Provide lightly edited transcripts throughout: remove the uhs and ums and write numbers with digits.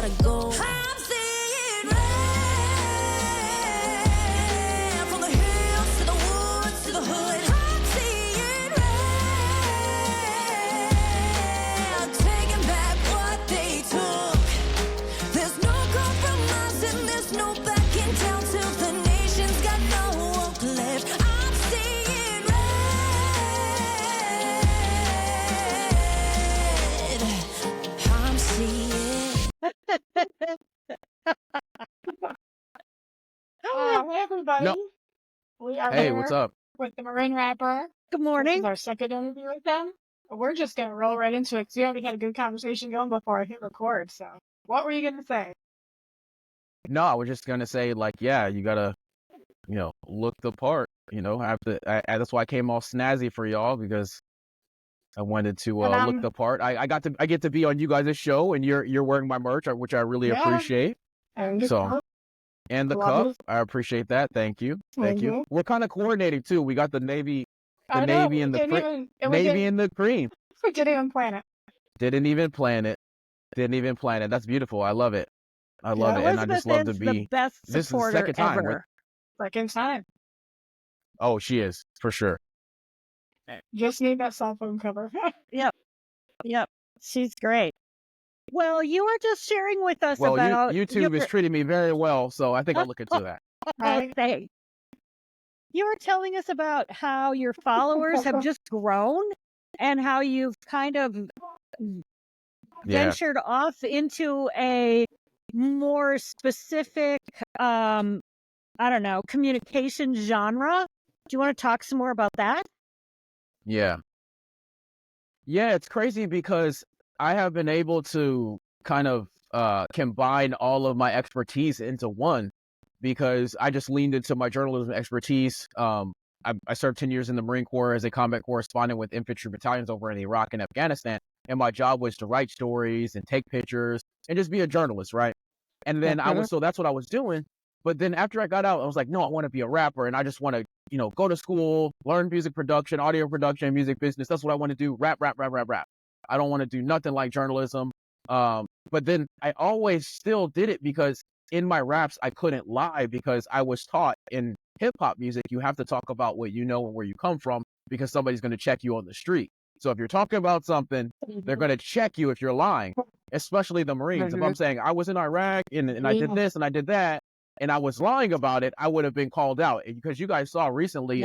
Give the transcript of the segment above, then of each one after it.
gotta go. I'm seeing red from the hills to the woods to the hood. I'm seeing red, taking back what they took. There's no compromising, there's no backing down till the nation's got no hope left. I'm seeing red. I'm seeing. Hey everybody. No. We are Hey, here what's up? with the Marine rapper. Good This morning. is our second interview with them. We're just gonna roll right into it because we already had a good conversation going before I hit record. So, what were you gonna say? No, I was just gonna say, like, yeah, you gotta, look the part. That's why I came all snazzy for y'all, because I wanted to And look the part. I get to be on you guys' show, and you're wearing my merch, which I really Yeah. appreciate. And So, and the Love cup, it. I appreciate that. Thank you. Thank you. Mhm. We're kind of coordinating too. We got the navy, I know navy we and the didn't even and we navy didn't and the cream. we didn't even plan it. Didn't even plan it. Didn't even plan it. That's beautiful. I love it. I love it, and I Elizabeth just love to is the be. best This is the supporter second time. ever. Second time. Oh, she is for sure. Just need that cell phone cover. Yep, she's great. Well, you were just sharing with us Well, about YouTube is treating me very well, so I think I'll look into that. Right? thing. You were telling us about how your followers have just grown and how you've kind of Yeah. ventured off into a more specific, I don't know, communication genre. Do you want to talk some more about that? Yeah. Yeah, it's crazy because I have been able to kind of combine all of my expertise into one, because I just leaned into my journalism expertise. I served 10 years in the Marine Corps as a combat correspondent with infantry battalions over in Iraq and Afghanistan. And my job was to write stories and take pictures and just be a journalist, right? And then so that's what I was doing. But then after I got out, I was like, no, I want to be a rapper, and I just want to, go to school, learn music production, audio production, music business. That's what I want to do. Rap. I don't want to do nothing like journalism. But then I always still did it because in my raps, I couldn't lie, because I was taught in hip hop music, you have to talk about what you know and where you come from, because somebody's going to check you on the street. So if you're talking about something, they're going to check you if you're lying, especially the Marines. If I'm saying I was in Iraq and I did this and I did that, and I was lying about it, I would have been called out. Because you guys saw recently,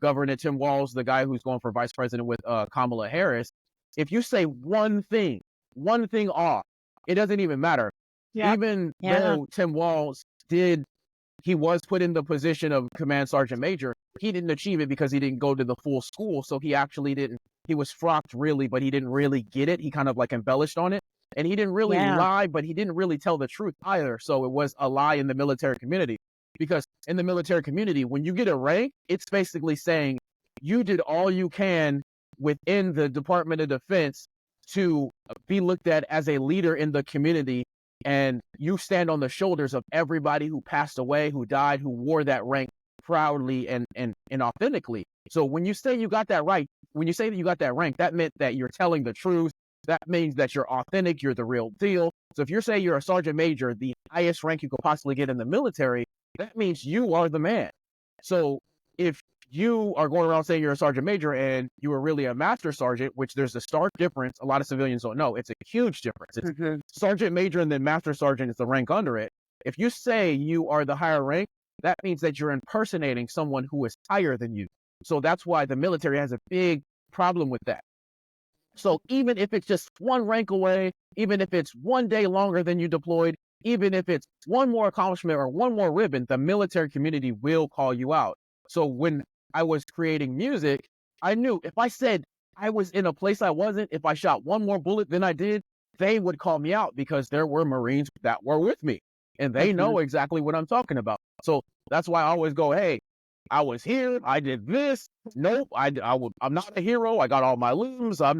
Governor Tim Walz, the guy who's going for vice president with Kamala Harris, if you say one thing off, it doesn't even matter. Yeah. Even though Tim Walz he was put in the position of command sergeant major, he didn't achieve it because he didn't go to the full school. So he actually didn't, he was frocked really, but he didn't really get it. He kind of like embellished on it. And he didn't really lie, but he didn't really tell the truth either. So it was a lie in the military community, because in the military community, when you get a rank, it's basically saying you did all you can within the Department of Defense to be looked at as a leader in the community. And you stand on the shoulders of everybody who passed away, who died, who wore that rank proudly and authentically. So when you say you got that right, when you say that you got that rank, that meant that you're telling the truth. That means that you're authentic, you're the real deal. So if you're saying you're a sergeant major, the highest rank you could possibly get in the military, that means you are the man. So if you are going around saying you're a sergeant major and you were really a master sergeant, which there's a stark difference, a lot of civilians don't know, it's a huge difference. It's sergeant major and then master sergeant is the rank under it. If you say you are the higher rank, that means that you're impersonating someone who is higher than you. So that's why the military has a big problem with that. So even if it's just one rank away, even if it's one day longer than you deployed, even if it's one more accomplishment or one more ribbon, the military community will call you out. So when I was creating music, I knew if I said I was in a place I wasn't, if I shot one more bullet than I did, they would call me out, because there were Marines that were with me and they know exactly what I'm talking about. So that's why I always go, hey, I was here, I did this. Nope, I'm not a hero. I got all my limbs. I'm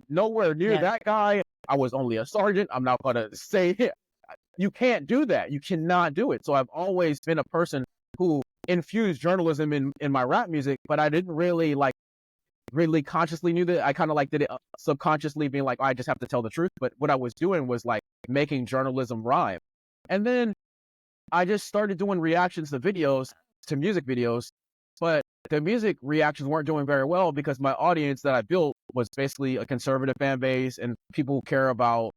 nowhere near that guy. I was only a sergeant. I'm not going to say it. You can't do that. You cannot do it. So I've always been a person who infused journalism in my rap music, but I didn't really consciously knew that. I kind of did it subconsciously, being like, oh, I just have to tell the truth. But what I was doing was like making journalism rhyme. And then I just started doing reactions to videos, to music videos, but the music reactions weren't doing very well because my audience that I built was basically a conservative fan base, and people who care about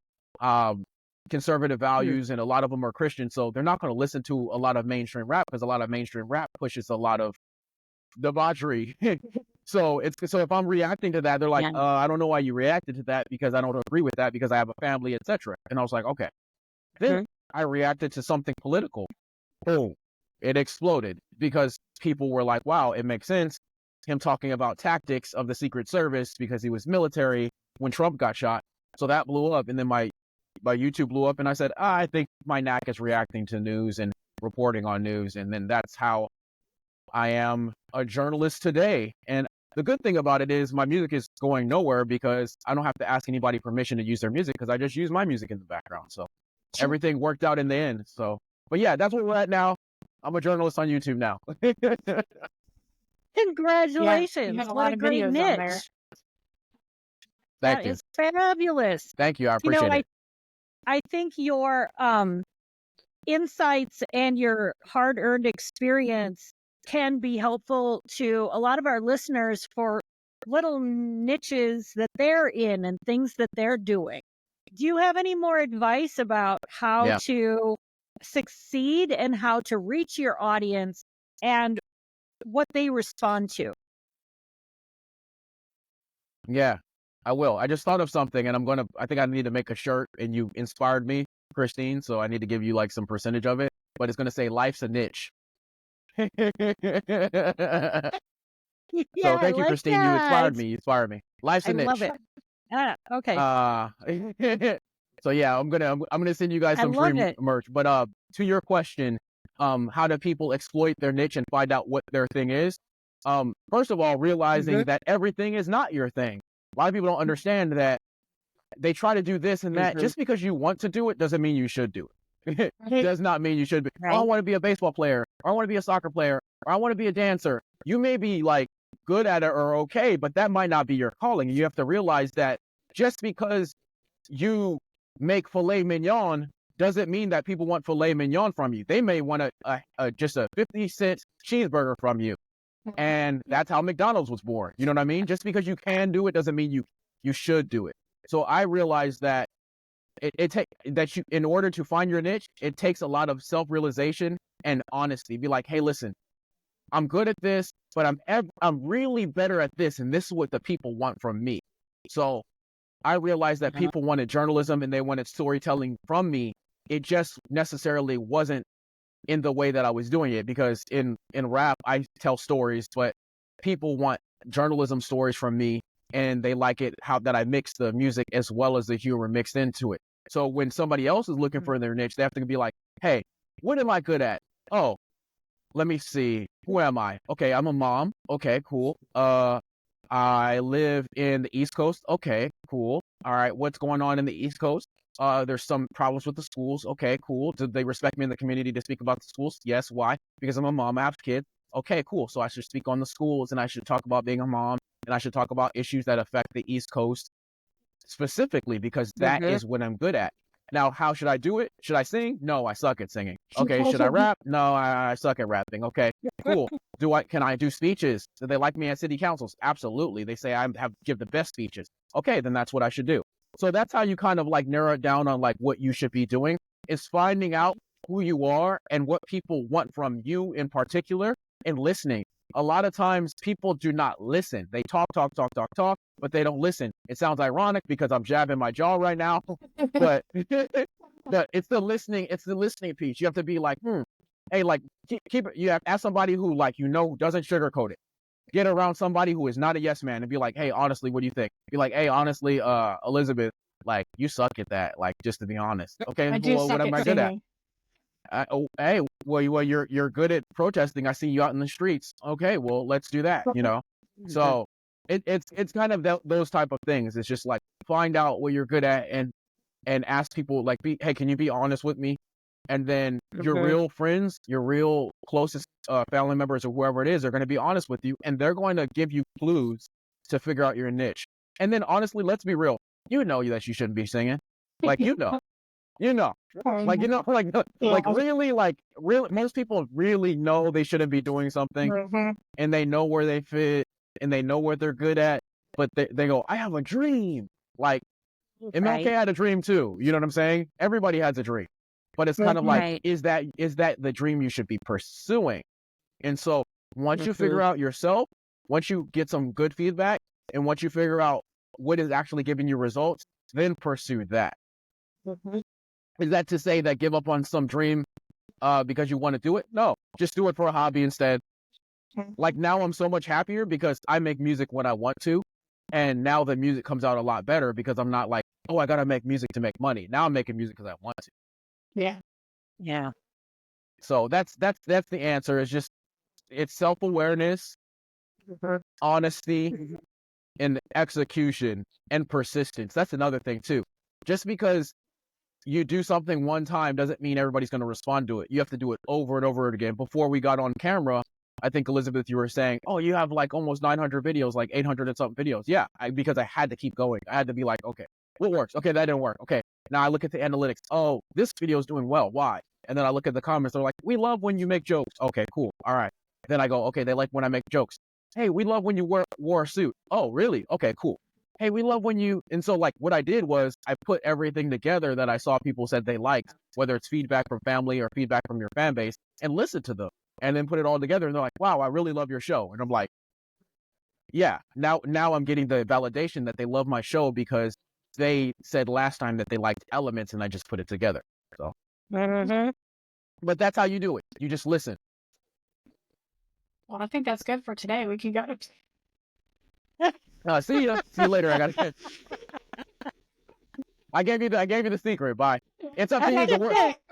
conservative values, and a lot of them are Christian, so they're not going to listen to a lot of mainstream rap because a lot of mainstream rap pushes a lot of debauchery. So if I'm reacting to that, they're like, I don't know why you reacted to that because I don't agree with that because I have a family, etc. And I was like, okay. Then I reacted to something political. Boom. It exploded because people were like, wow, it makes sense. Him talking about tactics of the Secret Service because he was military when Trump got shot. So that blew up. And then my YouTube blew up, and I said, I think my knack is reacting to news and reporting on news. And then that's how I am a journalist today. And the good thing about it is my music is going nowhere because I don't have to ask anybody permission to use their music because I just use my music in the background. So everything worked out in the end. So, but yeah, that's where we're at now. I'm a journalist on YouTube now. Congratulations. You have a What lot a of great videos on niche. there. Thank That you. is fabulous. Thank you. I appreciate it. I think your insights and your hard-earned experience can be helpful to a lot of our listeners for little niches that they're in and things that they're doing. Do you have any more advice about how to succeed and how to reach your audience and what they respond to? Yeah, I will. I just thought of something, and I think I need to make a shirt, and you inspired me, Christine, so I need to give you like some percentage of it, but it's going to say life's a niche. So thank you, Christine. You inspired me. You inspired me. Life's a niche. I love it. Okay. So yeah, I'm gonna send you guys some free merch. But to your question, how do people exploit their niche and find out what their thing is? First of all, realizing that everything is not your thing. A lot of people don't understand that. They try to do this and that. Just because you want to do it doesn't mean you should do it. It does not mean you should be. Oh, I want to be a baseball player, or I want to be a soccer player, or I want to be a dancer. You may be like good at it or okay, but that might not be your calling. You have to realize that just because you make filet mignon doesn't mean that people want filet mignon from you. They may want just a 50-cent cheeseburger from you. And that's how McDonald's was born. You know what I mean? Just because you can do it doesn't mean you should do it. So I realized that in order to find your niche, it takes a lot of self-realization and honesty. Be like, hey, listen, I'm good at this, but I'm really better at this, and this is what the people want from me. So I realized that people wanted journalism and they wanted storytelling from me. It just necessarily wasn't in the way that I was doing it, because in rap, I tell stories, but people want journalism stories from me, and they like it that I mix the music as well as the humor mixed into it. So when somebody else is looking for their niche, they have to be like, hey, what am I good at? Oh, let me see. Who am I? Okay, I'm a mom. Okay, cool. I live in the East Coast. Okay, cool. All right, what's going on in the East Coast? There's some problems with the schools. Okay, cool. Do they respect me in the community to speak about the schools? Yes. Why? Because I'm a mom. I have kids. Okay, cool. So I should speak on the schools, and I should talk about being a mom, and I should talk about issues that affect the East Coast specifically, because that is what I'm good at. Now, how should I do it? Should I sing? No, I suck at singing. Okay, should I rap? No, I suck at rapping. Okay, cool. Can I do speeches? Do they like me at city councils? Absolutely. They say I give the best speeches. Okay, then that's what I should do. So that's how you kind of like narrow it down on like what you should be doing, is finding out who you are and what people want from you in particular, and listening. A lot of times people do not listen. They talk, but they don't listen. It sounds ironic because I'm jabbing my jaw right now, but it's the listening. It's the listening piece. You have to be like, hey, like keep it. You have to ask somebody who doesn't sugarcoat it. Get around somebody who is not a yes man and be like, hey, honestly, what do you think? Be like, hey, honestly, Elizabeth, like you suck at that. Like, just to be honest. Okay, well, what am I good at? Hey, well, you're good at protesting. I see you out in the streets. Okay, well, let's do that. So it's kind of those type of things. It's just like find out what you're good at and ask people like, hey, can you be honest with me? And then your real friends, your real closest family members or whoever it is are going to be honest with you, and they're going to give you clues to figure out your niche. And then honestly, let's be real. You know that you shouldn't be singing. Like, you know, like really, most people really know they shouldn't be doing something, and they know where they fit, and they know what they're good at, but they go, I have a dream. Like MLK Right. had a dream too. You know what I'm saying? Everybody has a dream, but it's kind of like, Right. is that the dream you should be pursuing? And so once you figure out yourself, once you get some good feedback, and once you figure out what is actually giving you results, then pursue that. Is that to say that give up on some dream because you want to do it? No, just do it for a hobby instead. Like now I'm so much happier because I make music when I want to. And now the music comes out a lot better because I'm not like, oh, I got to make music to make money. Now I'm making music because I want to. Yeah. Yeah. So that's the answer. It's self-awareness, honesty, and execution and persistence. That's another thing too. Just because you do something one time doesn't mean everybody's going to respond to it. You have to do it over and over again. Before we got on camera, I think, Elizabeth, you were saying, oh, you have like almost 900 videos, like 800 and something videos. Yeah, because I had to keep going. I had to be like, okay, what works? Okay, that didn't work. Okay, now I look at the analytics. Oh, this video is doing well. Why? And then I look at the comments. They're like, we love when you make jokes. Okay, cool. All right. Then I go, okay, they like when I make jokes. Hey, we love when you wore a suit. Oh, really? Okay, cool. Hey, we love when you, and so like what I did was I put everything together that I saw people said they liked, whether it's feedback from family or feedback from your fan base, and listen to them and then put it all together. And they're like, wow, I really love your show. And I'm like, yeah, now I'm getting the validation that they love my show because they said last time that they liked elements and I just put it together. So, but that's how you do it. You just listen. Well, I think that's good for today. We can go. See you later. I gave you the secret. Bye. It's up to you.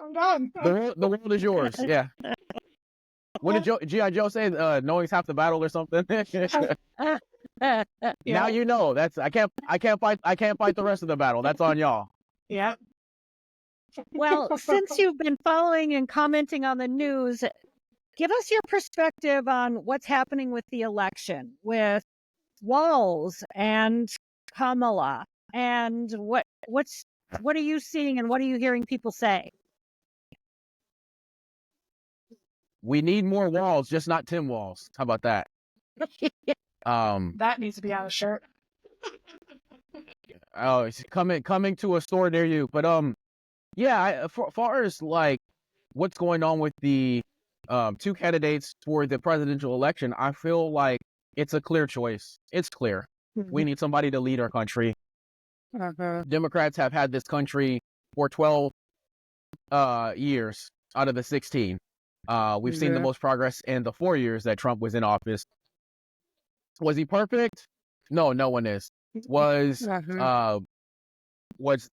I'm done. The world is yours. Yeah. What did G.I. Joe say? Knowing's half the battle or something. Now you know. That's I can't fight the rest of the battle. That's on y'all. Yeah. Well, since you've been following and commenting on the news, give us your perspective on what's happening with the election with Waltz and Kamala, and what are you seeing and what are you hearing people say? We need more Walls, just not Tim Walls. How about that? That needs to be on a shirt. Oh, it's coming to a store near you. But yeah, as far as like what's going on with the two candidates for the presidential election, I feel like it's a clear choice. It's clear. We need somebody to lead our country. Democrats have had this country for 12 years out of the 16. We've seen the most progress in the 4 years that Trump was in office. Was he perfect? No, no one is. Did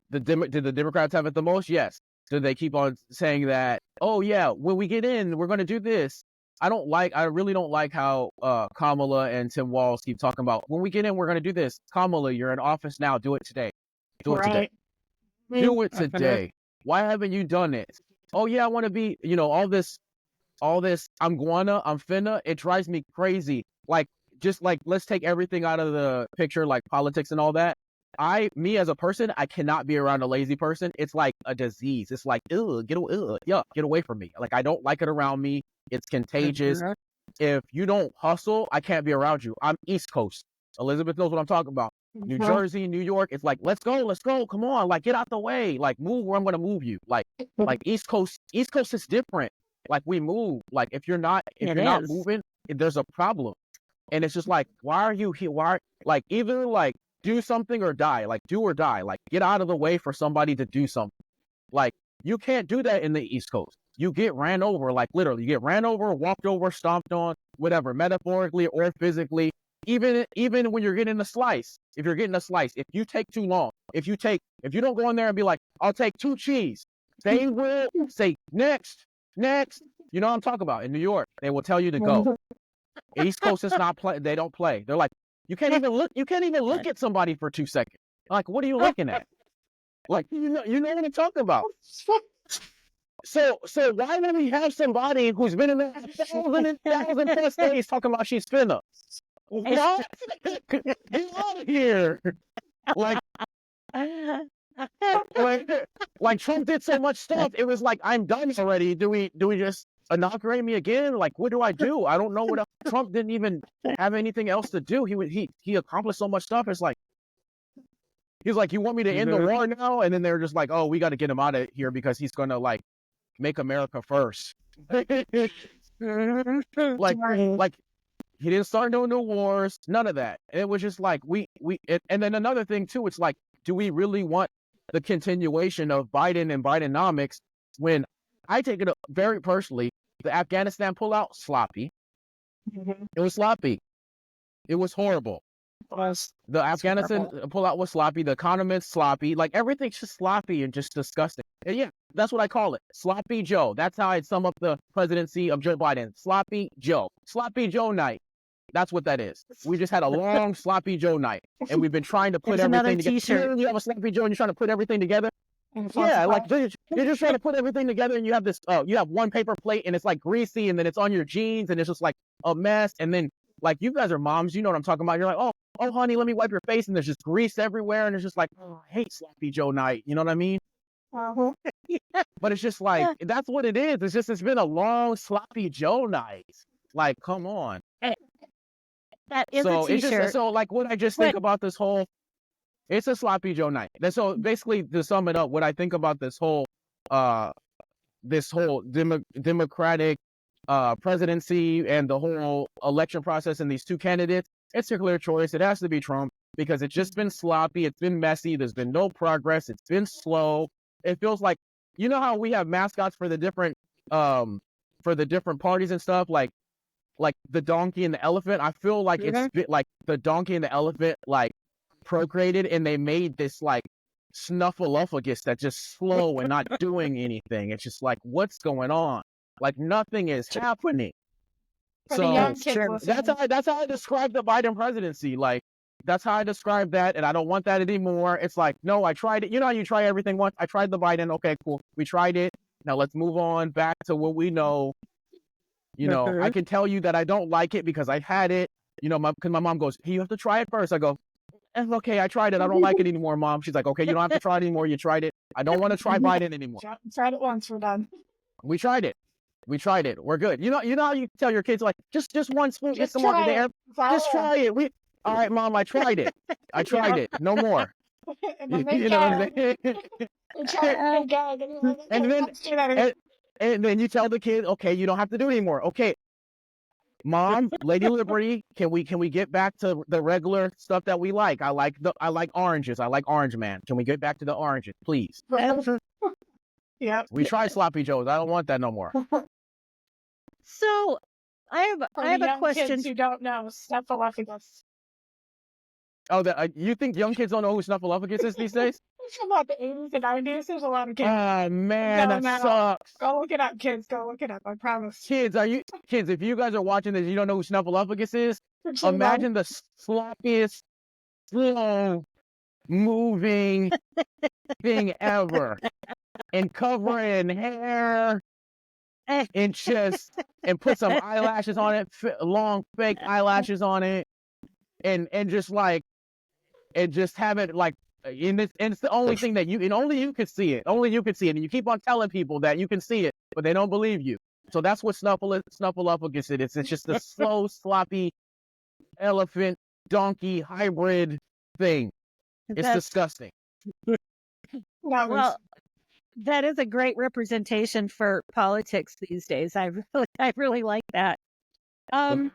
the Democrats have it the most? Yes. Do they keep on saying that, oh yeah, when we get in, we're going to do this? I really don't like how Kamala and Tim Walz keep talking about, when we get in, we're going to do this. Kamala, you're in office now. Do it today. Do it today. Do it today. Why haven't you done it? Oh yeah, I want to be, all this, I'm finna, it drives me crazy. Like, just like, let's take everything out of the picture, like politics and all that. Me as a person, I cannot be around a lazy person. It's like a disease. It's like, get away from me. Like, I don't like it around me. It's contagious. If you don't hustle, I can't be around you. I'm East Coast. Elizabeth knows what I'm talking about. New Jersey, New York. It's like, let's go. Come on. Like, get out the way. Like, move where I'm going to move you. Like East Coast is different. Like, we move. Like, if you're not moving, there's a problem. And it's just like, why are you here? Like, either like do something or die. Like, do or die. Like, get out of the way for somebody to do something. Like, you can't do that in the East Coast. You get ran over, like literally, you get ran over, walked over, stomped on, whatever, metaphorically or physically. Even when you're getting a slice, if you take too long, if you don't go in there and be like, I'll take 2 cheese, they will say next. You know what I'm talking about? In New York, they will tell you to go. East Coast is not play. They don't play. They're like, you can't even look at somebody for 2 seconds. Like, what are you looking at? Like, you know what I'm talking about. So why would we have somebody who's been in there 1,000 plus days talking about she's finna? What? Get out of here! Like, like Trump did so much stuff. It was like, I'm done already. Do we just inaugurate me again? Like, what do I do? I don't know what else. Trump didn't even have anything else to do. He accomplished so much stuff. It's like, he's like, you want me to end the war now? And then they're just like, oh, we got to get him out of here because he's going to like make America first. like he didn't start no new wars, none of that. It was just like and then another thing too, it's like, do we really want the continuation of Biden and Bidenomics when I take it very personally, the Afghanistan pullout, sloppy. It was sloppy. It was horrible. The Afghanistan pullout was sloppy. The economists sloppy. Like everything's just sloppy and just disgusting. And yeah, that's what I call it. Sloppy Joe. That's how I'd sum up the presidency of Joe Biden. Sloppy Joe. Sloppy Joe night. That's what that is. We just had a long sloppy Joe night, and we've been trying to put everything together. T-shirt. You have a sloppy Joe, and you're trying to put everything together. Yeah, like you're just trying to put everything together, and you have this. You have one paper plate, and it's like greasy, and then it's on your jeans, and it's just like a mess. And then, like, you guys are moms, you know what I'm talking about. You're like, oh, honey, let me wipe your face, and there's just grease everywhere, and it's just like, oh, I hate sloppy Joe night. You know what I mean? But it's just like that's what it is. It's been a long sloppy Joe night. Like, come on. That is a T-shirt. So like what I just think about this whole, it's a sloppy Joe night. And so basically, to sum it up, what I think about this whole Democratic presidency and the whole election process and these two candidates, it's a clear choice. It has to be Trump because it's just been sloppy. It's been messy. There's been no progress. It's been slow. It feels like, you know how we have mascots for the different parties and stuff, like the donkey and the elephant. I feel like it's bit like the donkey and the elephant like procreated, and they made this like snuffleupagus that's just slow and not doing anything. It's just like, what's going on? Like nothing is happening. So that's how I describe the Biden presidency. Like that's how I describe that, and I don't want that anymore. It's like, no, I tried it. You know how you try everything once? I tried the Biden. Okay, cool. We tried it. Now let's move on back to what we know. You know, I can tell you that I don't like it because I've had it. You know, because my mom goes, hey, you have to try it first. I go, okay, I tried it. I don't like it anymore, Mom. She's like, okay, you don't have to try it anymore. You tried it. I don't want to try Biden anymore. Tried it once. We're done. We tried it. We're good. You know how you tell your kids like, just one spoon, get some try more there. Just try it. All right, Mom, I tried it. I tried it. No more. You know what I'm saying? And then you tell the kid, okay, you don't have to do it anymore. Okay, Mom, Lady Liberty, can we get back to the regular stuff that we like? I like oranges. I like Orange Man. Can we get back to the oranges, please? Yeah. We tried sloppy Joes. I don't want that no more. So I have a question. Kids who don't know snuffleupagus. Oh, you think young kids don't know who snuffleupagus is these days? From about the 80s and 90s, there's a lot of kids. Oh man, that sucks. Go look it up, kids. Go look it up. I promise. Kids, if you guys are watching this, you don't know who snuffleupagus is? Imagine the sloppiest, slow moving thing ever. And covering hair and chest and put some eyelashes on it, long fake eyelashes on it, and just like, and just have it like, and it's the only thing that only you can see it. Only you can see it. And you keep on telling people that you can see it, but they don't believe you. So that's what snuffleupagus is. It's just a slow, sloppy elephant donkey hybrid thing. It's disgusting. Well, that is a great representation for politics these days. I really like that. You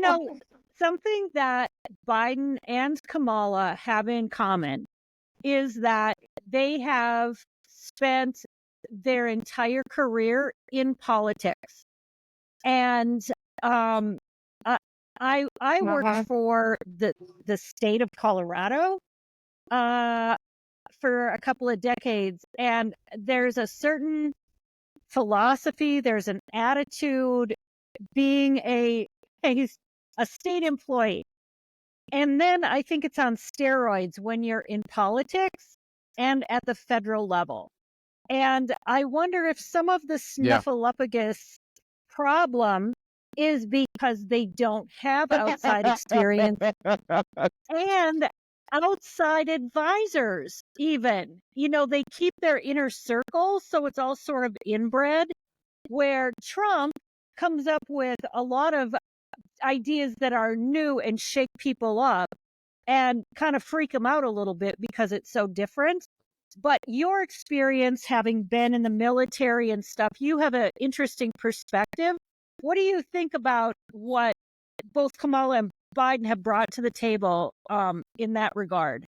know, something that Biden and Kamala have in common is that they have spent their entire career in politics. And I worked for the state of Colorado for a couple of decades, and there's a certain philosophy, there's an attitude being a state employee. And then I think it's on steroids when you're in politics and at the federal level. And I wonder if some of the snuffleupagus problem is because they don't have outside experience and outside advisors, even. You know, they keep their inner circle, so it's all sort of inbred, where Trump comes up with a lot of ideas that are new and shake people up and kind of freak them out a little bit because it's so different. But your experience, having been in the military and stuff, you have an interesting perspective. What do you think about what both Kamala and Biden have brought to the table in that regard?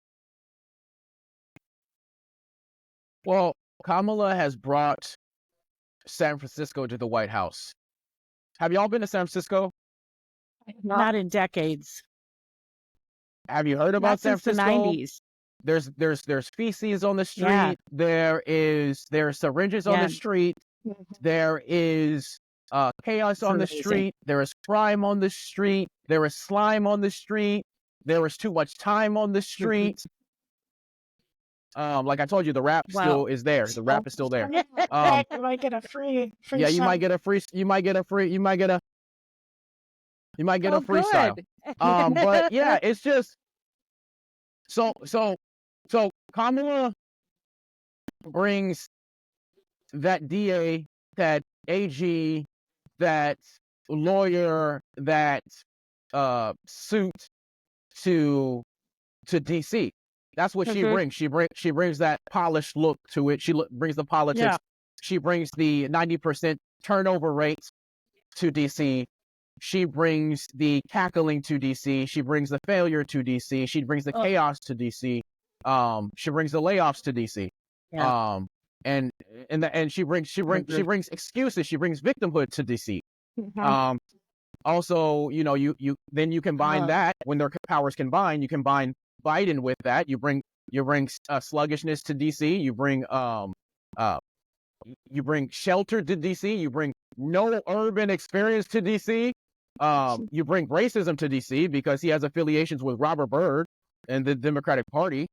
Well, Kamala has brought San Francisco to the White House. Have y'all been to San Francisco? Not in decades. Have you heard about Not San since the Francisco? 90s. There's feces on the street. Yeah. There are syringes on Yeah. the street. There is chaos on the amazing. street. There is crime on the street. There is slime on the street. There is too much time on the street. Like I told you, the rap still is there. The rap is still there. You might get a free Yeah, you shot. might get a free Oh, freestyle. good. But yeah, it's just so Kamala brings that DA, that AG, that lawyer, that suit to DC. That's what she brings. She brings that polished look to it. She brings the politics. Yeah. She brings the 90% turnover rates to DC. She brings the cackling to DC. She brings the failure to DC. She brings the chaos to DC. She brings the layoffs to DC. Yeah. And she brings excuses. She brings victimhood to DC. Also, then you combine that when their powers combine. You combine Biden with that. You bring sluggishness to DC. You bring shelter to DC. You bring no urban experience to DC. You bring racism to DC because he has affiliations with Robert Byrd and the Democratic Party.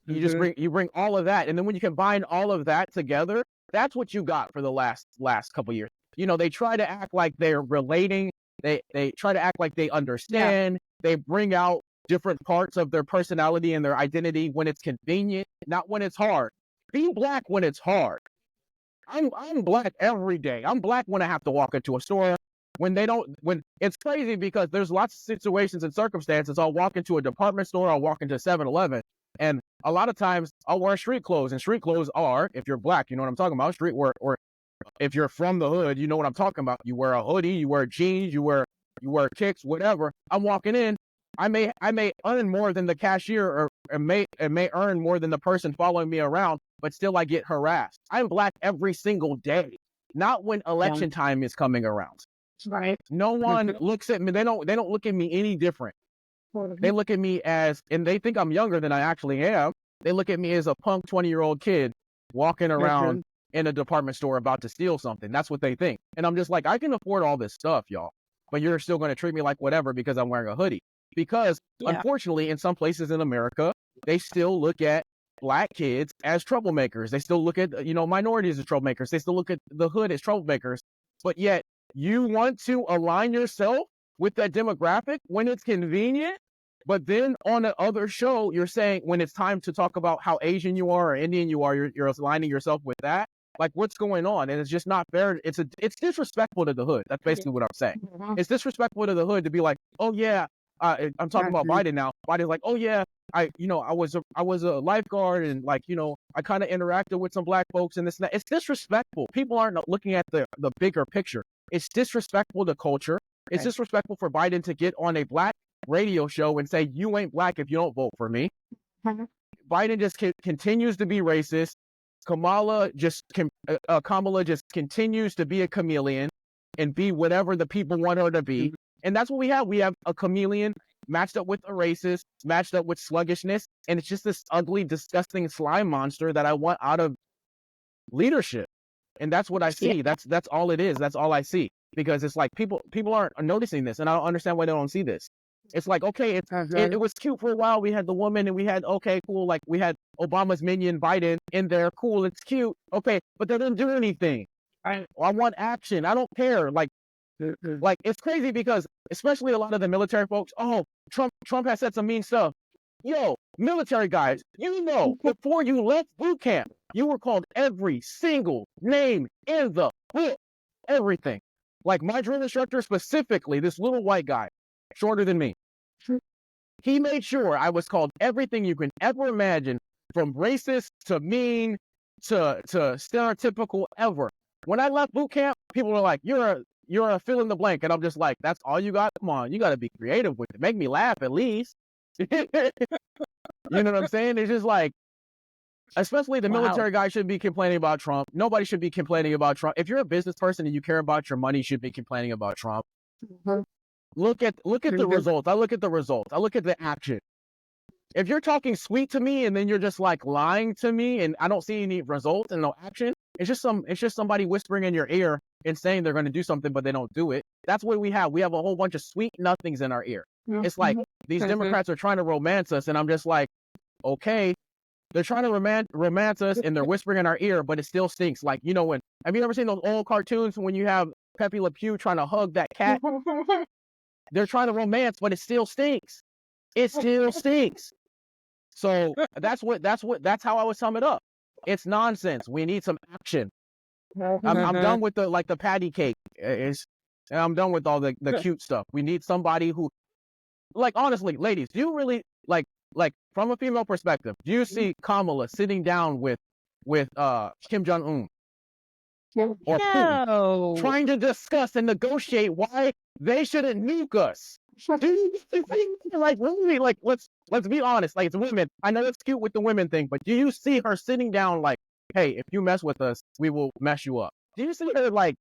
You bring all of that, and then when you combine all of that together, that's what you got for the last couple years. They try to act like they're relating. They try to act like they understand. They bring out different parts of their personality and their identity when it's convenient, not when it's hard. Be black when it's hard. I'm black every day. I'm black when I have to walk into a store. When it's crazy because there's lots of situations and circumstances. I'll walk into a department store, I'll walk into 7-Eleven, and a lot of times I'll wear street clothes. And street clothes are, if you're black, you know what I'm talking about, street wear, or if you're from the hood, you know what I'm talking about. You wear a hoodie, you wear jeans, you wear kicks, whatever. I'm walking in. I may earn more than the cashier, or may earn more than the person following me around, but still I get harassed. I'm black every single day, not when election time is coming around. Right. No one looks at me. They don't look at me any different. They look at me and they think I'm younger than I actually am. They look at me as a punk 20-year-old kid walking around in a department store about to steal something. That's what they think. And I'm just like, I can afford all this stuff, y'all, but you're still going to treat me like whatever because I'm wearing a hoodie. Because unfortunately, in some places in America, they still look at black kids as troublemakers. They still look at, minorities as troublemakers. They still look at the hood as troublemakers. But yet you want to align yourself with that demographic when it's convenient. But then on the other show, you're saying when it's time to talk about how Asian you are or Indian you are, you're aligning yourself with that. Like, what's going on? And it's just not fair. It's disrespectful to the hood. That's basically what I'm saying. It's disrespectful to the hood to be like, oh yeah, I'm talking about Biden now. Biden's like, oh yeah, I was a lifeguard and I kind of interacted with some black folks and this and that. It's disrespectful. People aren't looking at the bigger picture. It's disrespectful to culture. It's disrespectful for Biden to get on a black radio show and say, you ain't black if you don't vote for me. Biden just continues to be racist. Kamala just continues to be a chameleon and be whatever the people want her to be. And that's what we have. We have a chameleon matched up with a racist, matched up with sluggishness. And it's just this ugly, disgusting slime monster that I want out of leadership. And that's what I see. That's all it is. That's all I see. Because it's like people aren't noticing this. And I don't understand why they don't see this. It's like, okay, it was cute for a while. We had the woman and we had, okay, cool. Like we had Obama's minion Biden in there. Cool. It's cute. Okay. But they didn't do anything. I want action. I don't care. Like it's crazy because especially a lot of the military folks, oh, Trump has said some mean stuff. Yo, military guys, you know, before you left boot camp, you were called every single name in the book. Everything. Like my drill instructor specifically, this little white guy, shorter than me. He made sure I was called everything you can ever imagine, from racist to mean to stereotypical ever. When I left boot camp, people were like, you're a fill in the blank. And I'm just like, that's all you got? Come on, you got to be creative with it. Make me laugh at least. You know what I'm saying? It's just like, especially the military guy shouldn't be complaining about Trump. Nobody should be complaining about Trump. If you're a business person and you care about your money, you should be complaining about Trump. Look at the results. I look at the results. I look at the action. If you're talking sweet to me and then you're just like lying to me and I don't see any results and no action, it's just somebody whispering in your ear and saying they're going to do something, but they don't do it. That's what we have. We have a whole bunch of sweet nothings in our ear. It's like these Democrats are trying to romance us, and I'm just like, okay, they're trying to romance us and they're whispering in our ear, but it still stinks. Like, you know, when have you ever seen those old cartoons when you have Pepe Le Pew trying to hug that cat? They're trying to romance, but it still stinks. It still stinks. So that's how I would sum it up. It's nonsense. We need some action. I'm done with the patty cake. I'm done with all the cute stuff. We need somebody who, like, honestly, ladies, do you really like from a female perspective, do you see Kamala sitting down with Kim Jong-un or Putin, trying to discuss and negotiate why they shouldn't nuke us? Do you think, like, really, like, let's be honest, like, it's women. I know it's cute with the women thing, but do you see her sitting down like, hey, if you mess with us, we will mess you up? Do you see her like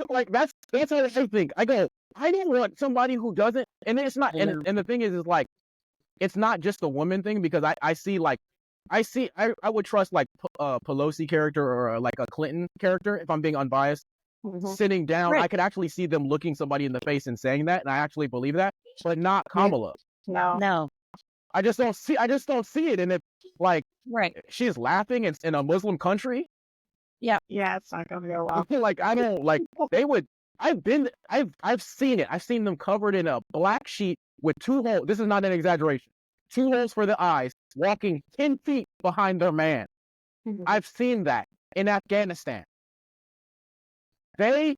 like that's how I think. I go, I don't want somebody who doesn't, and it's not, and the thing is like, it's not just the woman thing, because I would trust like Pelosi character or like a Clinton character, if I'm being unbiased, sitting down. I could actually see them looking somebody in the face and saying that, and I actually believe that, but not Kamala. No. I just don't see it. And if like she's laughing in a Muslim country, yeah, it's not gonna go well. like I don't like they would. I've seen it. I've seen them covered in a black sheet with 2 holes. This is not an exaggeration. 2 holes for the eyes, walking 10 feet behind their man. I've seen that in Afghanistan. The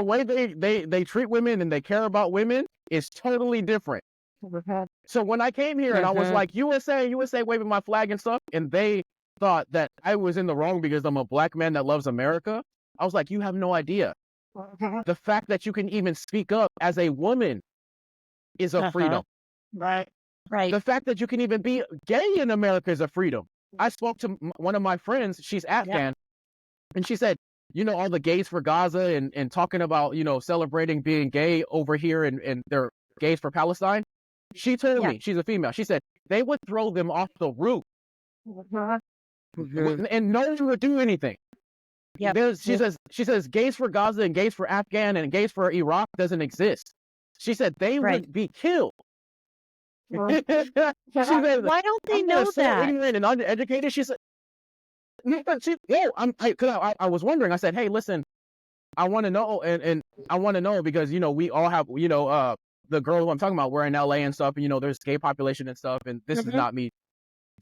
way they treat women and they care about women is totally different. So when I came here and I was like, USA, waving my flag and stuff, and they thought that I was in the wrong because I'm a black man that loves America, I was like, you have no idea. The fact that you can even speak up as a woman is a freedom. Right. The fact that you can even be gay in America is a freedom. I spoke to one of my friends, she's Afghan, and she said, you know, all the gays for Gaza and talking about, you know, celebrating being gay over here and they're gays for Palestine. She told me, she's a female, she said, they would throw them off the roof. And no one would do anything. She says gays for Gaza and gays for Afghan and gays for Iraq doesn't exist. She said they would be killed. She said, why don't they know so that? ignorant and uneducated. She said, I was wondering. I said, hey, listen, I want to know, and I want to know because, you know, we all have, you know, the girl who I'm talking about, we're in LA and stuff, and, you know, there's gay population and stuff, and this is not me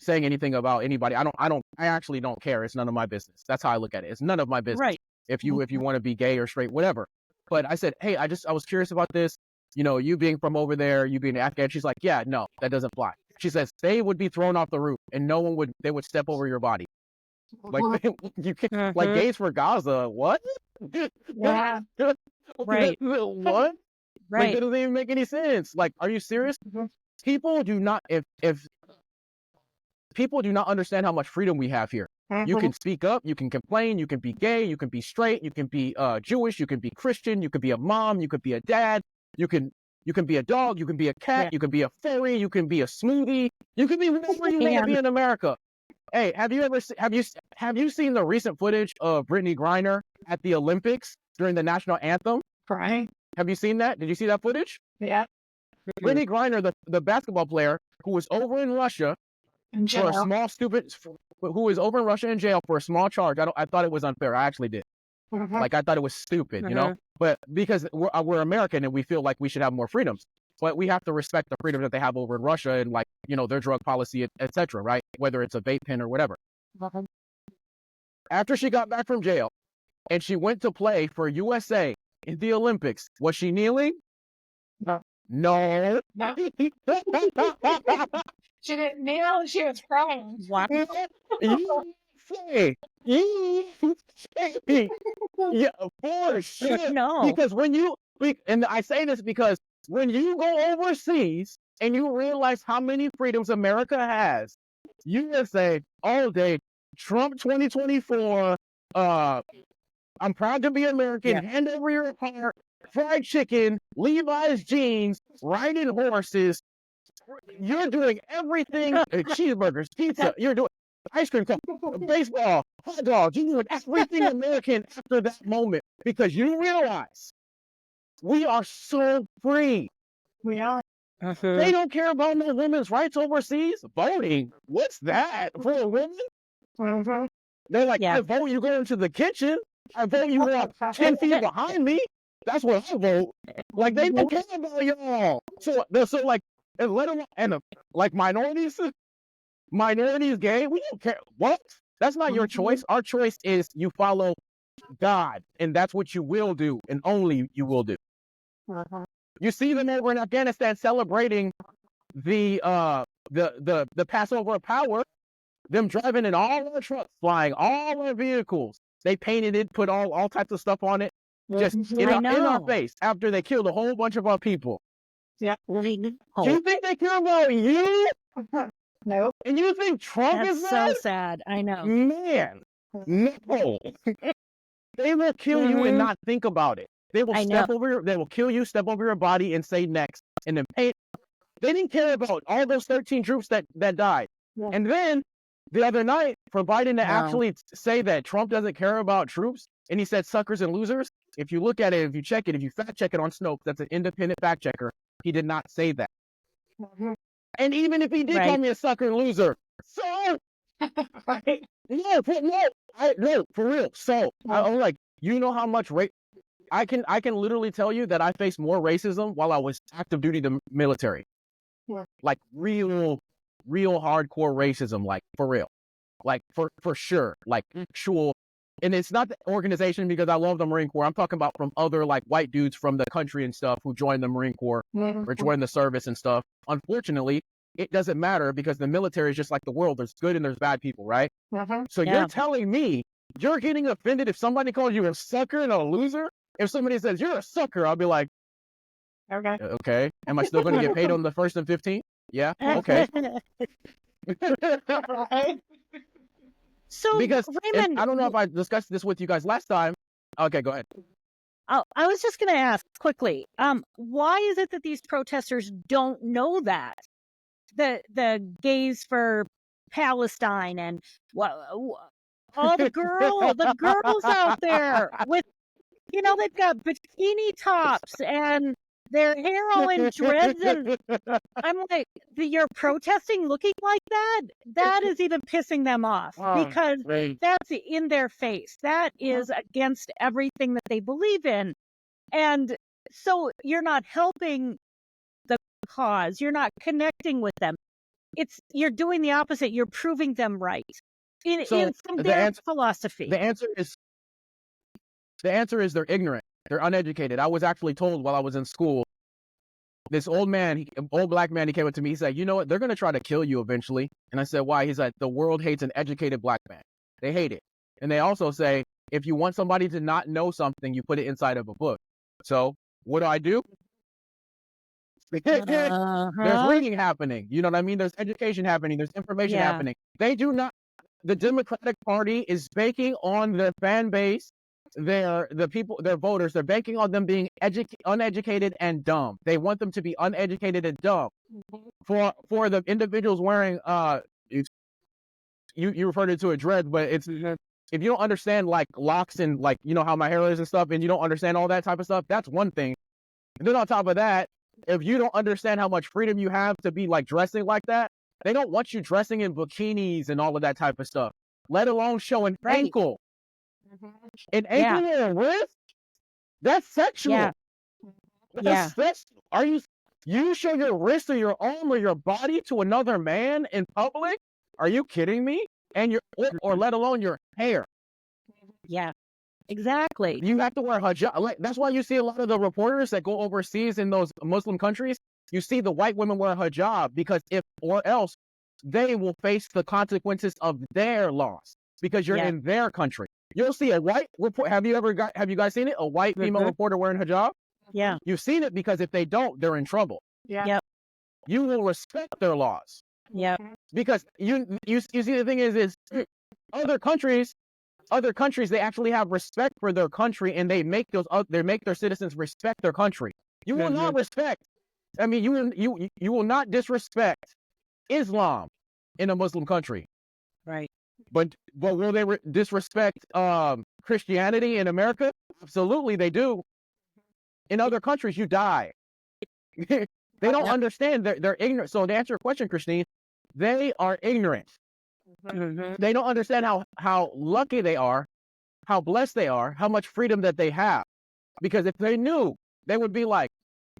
saying anything about anybody. I actually don't care. It's none of my business. That's how I look at it. It's none of my business. Right. If you want to be gay or straight, whatever. But I said, hey, I was curious about this. You know, you being from over there, you being Afghan. She's like, yeah, no, that doesn't fly. She says they would be thrown off the roof and they would step over your body. Like you can't, like gays for Gaza. What? Yeah. Right. What? Right. Like, that doesn't even make any sense. Like, are you serious? People do not, if people do not understand how much freedom we have here. You can speak up, you can complain, you can be gay, you can be straight, you can be Jewish, you can be Christian, you can be a mom, you can be a dad, you can be a dog, you can be a cat, you can be a fairy, you can be a smoothie, you can be whatever you want to be in America. Hey, have you seen the recent footage of Brittany Griner at the Olympics during the national anthem? Crying. Have you seen that? Did you see that footage? Yeah. Brittany Griner, the basketball player who was over in Russia for a small who was over in Russia in jail for a small charge. I thought it was unfair. I actually did. Like, I thought it was stupid, you know? But because we're American and we feel like we should have more freedoms. but we have to respect the freedom that they have over in Russia and like, their drug policy, etc. Right? Whether it's a vape pen or whatever. After she got back from jail and she went to play for USA in the Olympics, was she kneeling? No. No. No. She didn't kneel, she was crying. What? Yeah, for sure. No. Because and I say this because when you go overseas and you realize how many freedoms America has, you just say all day, Trump 2024, I'm proud to be American, hand over your heart, fried chicken, Levi's jeans, riding horses. You're doing everything, cheeseburgers, pizza, you're doing ice cream cone, baseball, hot dogs, you're doing everything American after that moment because you realize we are so free. We are. They don't care about no women's rights overseas. Voting, what's that for a woman? They're like, I vote you go into the kitchen. I vote you walk 10 feet behind me. That's what I vote. Like, they don't care about y'all. So like, and let alone, and like minorities gay, we don't care. What? That's not your choice. Our choice is you follow God, and that's what you will do, and only you will do. You see them over in Afghanistan celebrating the Passover of power, them driving in all our trucks, flying all our vehicles. They painted it, put all types of stuff on it, just in our face after they killed a whole bunch of our people. Yeah. Do you think they care about you? No. And you think Trump is so sad. I know. Man, no. They will kill you and not think about it. They will they will kill you, step over your body and say next. And then paint. They didn't care about all those 13 troops that died. Yeah. And then the other night, for Biden to actually say that Trump doesn't care about troops, and he said suckers and losers, if you look at it, if you check it, if you fact check it on Snopes, that's an independent fact checker, he did not say that. And even if he did call me a sucker and loser, so no, for real. So I'm like, you know how much I can literally tell you that I faced more racism while I was active duty the military. Yeah. Like real hardcore racism, like for real. Like for sure. Like actual. And it's not the organization because I love the Marine Corps. I'm talking about from other like white dudes from the country and stuff who joined the Marine Corps or joined the service and stuff. Unfortunately, it doesn't matter because the military is just like the world. There's good and there's bad people, right? So you're telling me you're getting offended if somebody calls you a sucker and a loser? If somebody says you're a sucker, I'll be like, okay. Am I still going to get paid on the 1st and 15th? Yeah. Okay. So, because Raymond, I don't know if I discussed this with you guys last time. Okay, go ahead. I was just going to ask quickly, why is it that these protesters don't know that? The gays for Palestine and all the girls out there with, they've got bikini tops and their hair all in dreads, and I'm like, you're protesting looking like that? That is even pissing them off because that's in their face. That is against everything that they believe in. And so you're not helping the cause. You're not connecting with them. You're doing the opposite. You're proving them right from their philosophy. The answer is they're ignorant. They're uneducated. I was actually told while I was in school, this old black man, he came up to me. He said, you know what? They're going to try to kill you eventually. And I said, why? He's like, the world hates an educated black man. They hate it. And they also say, if you want somebody to not know something, you put it inside of a book. So what do? There's reading happening. You know what I mean? There's education happening. There's information happening. They do not. The Democratic Party is banking on the fan base, their voters. They're banking on them being uneducated and dumb. They want them to be uneducated and dumb. For the individuals wearing you referred it to a dread, but it's if you don't understand like locks and like how my hair is and stuff, and you don't understand all that type of stuff, that's one thing. And then on top of that, if you don't understand how much freedom you have to be like dressing like that, they don't want you dressing in bikinis and all of that type of stuff, let alone showing ankle. An ankle or a wrist? That's sexual. That's, are you You show your wrist or your arm or your body to another man in public? Are you kidding me? And or let alone your hair. Yeah, exactly. You have to wear hijab. Like, that's why you see a lot of the reporters that go overseas in those Muslim countries. You see the white women wear hijab because or else they will face the consequences of their laws because you're in their country. You'll see a white report. Have you guys seen it? A white female reporter wearing hijab? Yeah. You've seen it because if they don't, they're in trouble. Yeah. Yep. You will respect their laws. Yep. Because you see, the thing is other countries they actually have respect for their country, and they make their citizens respect their country. You will not respect. I mean, you will not disrespect Islam in a Muslim country. Right. But will they disrespect Christianity in America? Absolutely, they do. In other countries, you die. They don't understand. They're ignorant. So to answer your question, Christine, they are ignorant. They don't understand how lucky they are, how blessed they are, how much freedom that they have. Because if they knew, they would be like,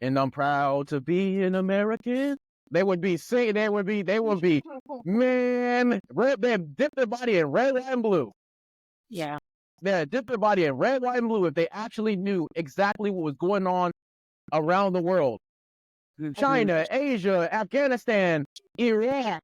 and I'm proud to be an American. They would be saying, man, they dip their body in red, white, and blue. Yeah. They dip their body in red, white, and blue if they actually knew exactly what was going on around the world. China, Asia, Afghanistan, Iraq,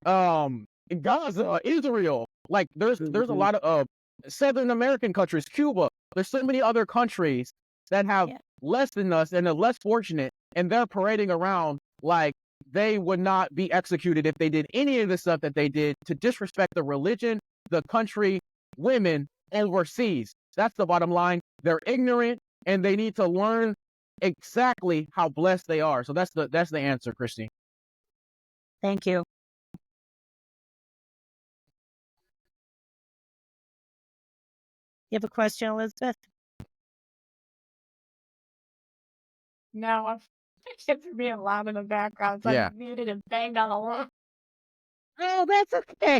Gaza, Israel. Like there's a lot of Southern American countries, Cuba. There's so many other countries that have less than us and are less fortunate, and they're parading around like they would not be executed if they did any of the stuff that they did to disrespect the religion, the country, women overseas. That's the bottom line. They're ignorant, and they need to learn exactly how blessed they are. So that's the answer, Christy. Thank you. You have a question, Elizabeth? No, I'm kids are being loud in the background, so I muted and banged on the wall. Oh, that's okay.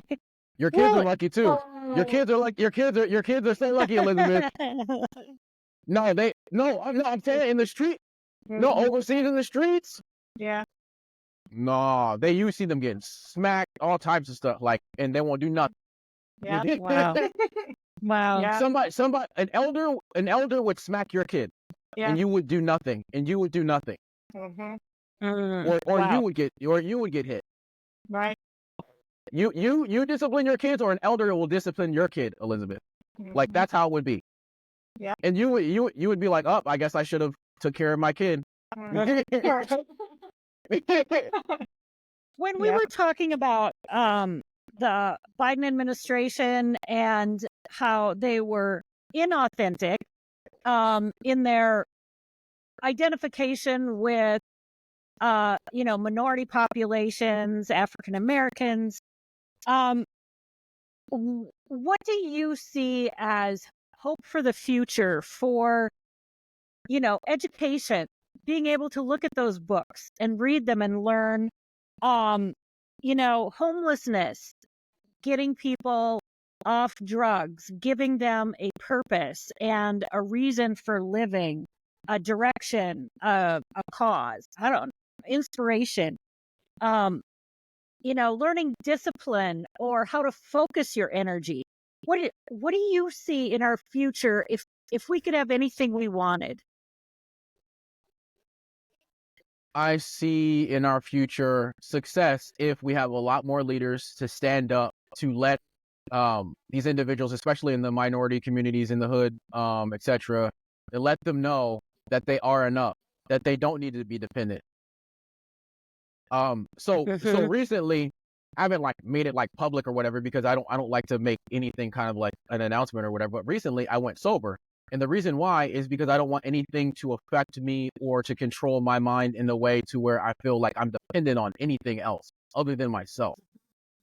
Your kids are lucky too. Your kids are so lucky, Elizabeth. I'm saying in the street. No, overseas in the streets. Yeah. No, you see them getting smacked, all types of stuff, like, and they won't do nothing. Yeah. Wow. Wow. Yeah. Somebody, an elder would smack your kid, and you would do nothing, or you would get hit. Right. You discipline your kids, or an elder will discipline your kid, Elizabeth. Like that's how it would be. Yeah. And you would be like, oh, I guess I should have took care of my kid. When we were talking about the Biden administration and how they were inauthentic in their identification with minority populations, African Americans, what do you see as hope for the future for education, being able to look at those books and read them and learn, homelessness, getting people off drugs, giving them a purpose and a reason for living, a direction, a cause, inspiration, learning discipline or how to focus your energy. What do you see in our future if we could have anything we wanted? I see in our future success if we have a lot more leaders to stand up to let these individuals, especially in the minority communities in the hood, etc., to let them know that they are enough, that they don't need to be dependent. So recently I haven't made it public or whatever because I don't like to make anything kind of like an announcement or whatever. But recently I went sober. And the reason why is because I don't want anything to affect me or to control my mind in a way to where I feel like I'm dependent on anything else other than myself.